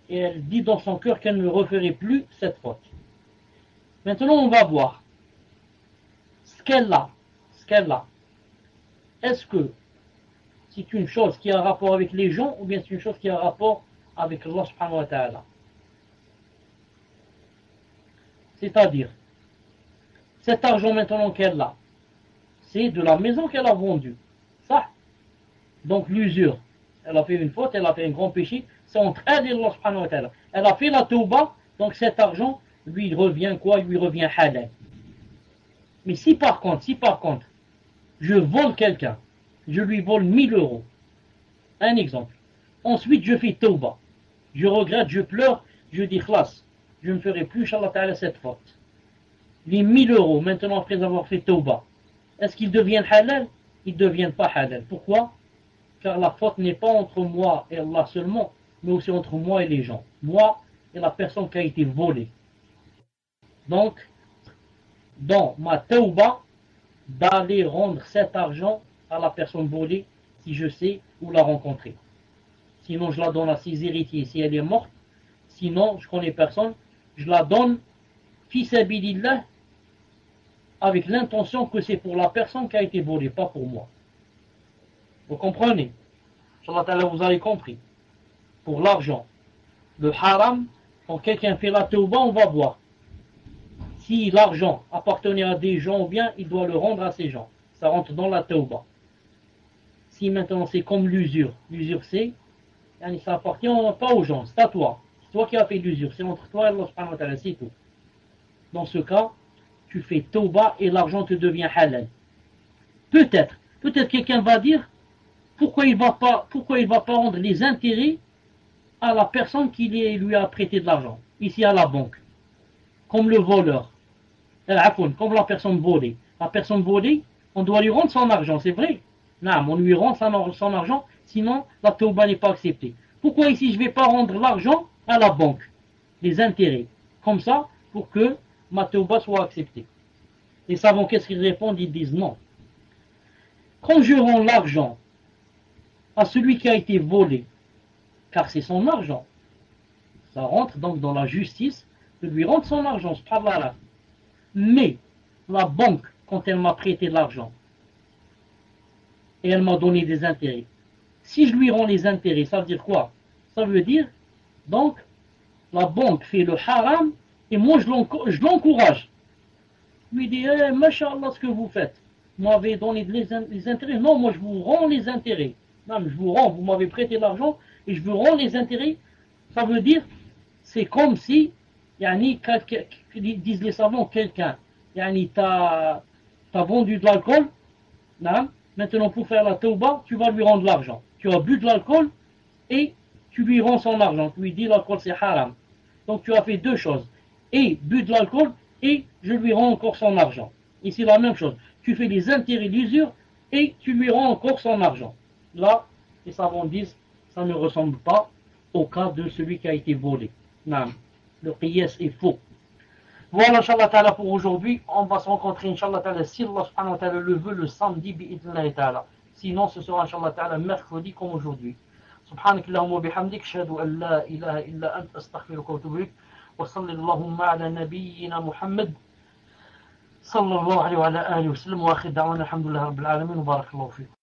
elle dit dans son cœur qu'elle ne referait plus cette faute. Maintenant, on va voir ce qu'elle a. Est-ce que c'est une chose qui a un rapport avec les gens ou bien c'est une chose qui a un rapport avec Allah subhanahu wa ta'ala? C'est-à-dire, cet argent maintenant qu'elle a, c'est de la maison qu'elle a vendue. Ça. Donc l'usure, elle a fait une faute, elle a fait un grand péché, c'est entre elle et Allah subhanahu wa ta'ala. Elle a fait la tauba, donc cet argent lui revient quoi? Il lui revient halal. Mais si par contre, je vole quelqu'un, je lui vole 1000 euros, un exemple. Ensuite, je fais tauba. Je regrette, je pleure, je dis khlas, je ne ferai plus, Inch'Allah ta'ala, cette faute. Les 1000 euros, maintenant après avoir fait tauba, est-ce qu'ils deviennent halal? Ils ne deviennent pas halal. Pourquoi? Car la faute n'est pas entre moi et Allah seulement, mais aussi entre moi et les gens. Moi et la personne qui a été volée. Donc, dans ma tauba, d'aller rendre cet argent à la personne volée, si je sais où la rencontrer. Sinon, je la donne à ses héritiers si elle est morte. Sinon, je connais personne. Je la donne, fi sabilillah, avec l'intention que c'est pour la personne qui a été volée, pas pour moi. Vous comprenez? Inch'Allah, vous avez compris. Pour l'argent, le haram, quand quelqu'un fait la tauba, on va voir. Si l'argent appartenait à des gens ou bien, il doit le rendre à ces gens. Ça rentre dans la tauba. Si maintenant c'est comme l'usure, l'usure c'est, ça appartient pas aux gens, c'est à toi. C'est toi qui as fait l'usure, c'est entre toi et Allah subhanahu wa ta'ala, c'est tout. Dans ce cas, tu fais tauba et l'argent te devient halal. Peut-être quelqu'un va dire, pourquoi il va pas rendre les intérêts à la personne qui lui a prêté de l'argent, ici à la banque, comme le voleur, comme la personne volée. La personne volée, on doit lui rendre son argent, c'est vrai. Non, on lui rend son argent, sinon la tauba n'est pas acceptée. Pourquoi ici je ne vais pas rendre l'argent à la banque, les intérêts, comme ça, pour que ma tauba soit acceptée? Les savants, qu'est-ce qu'ils répondent? Ils disent non. Quand je rends l'argent à celui qui a été volé, car c'est son argent, ça rentre donc dans la justice de lui rendre son argent, subhanallah. Mais la banque, quand elle m'a prêté de l'argent et elle m'a donné des intérêts, si je lui rends les intérêts, ça veut dire quoi? Ça veut dire, donc, la banque fait le haram et moi je l'encourage. Je lui dis, mashallah, ce que vous faites, vous m'avez donné les intérêts. Non, moi je vous rends les intérêts. Non, mais je vous rends, vous m'avez prêté l'argent et je vous rends les intérêts. Ça veut dire, c'est comme si, disent les savants, quelqu'un, t'as vendu de l'alcool, maintenant pour faire la tauba, tu vas lui rendre l'argent. Tu as bu de l'alcool et tu lui rends son argent. Tu lui dis l'alcool c'est haram. Donc tu as fait deux choses. Et bu de l'alcool et je lui rends encore son argent. Ici la même chose. Tu fais les intérêts d'usure et tu lui rends encore son argent. Là, les savants disent, ça ne ressemble pas au cas de celui qui a été volé. Non, le qiyas est faux. Voilà, Inch'Allah ta'ala, pour aujourd'hui. On va se rencontrer, Inch'Allah ta'ala, si Allah subhanahu wa ta'ala le veut, le samedi, bi'idhnillahi ta'ala. Sinon, ce sera, Inch'Allah ta'ala, mercredi comme aujourd'hui. سبحانك اللهم وبحمدك أشهد أن لا إله إلا أنت أستغفرك وأتوب إليك وصلى اللهم على نبينا محمد صلى الله عليه وعلى آله وسلم وآخر دعوانا الحمد لله رب العالمين وبارك الله فيكم.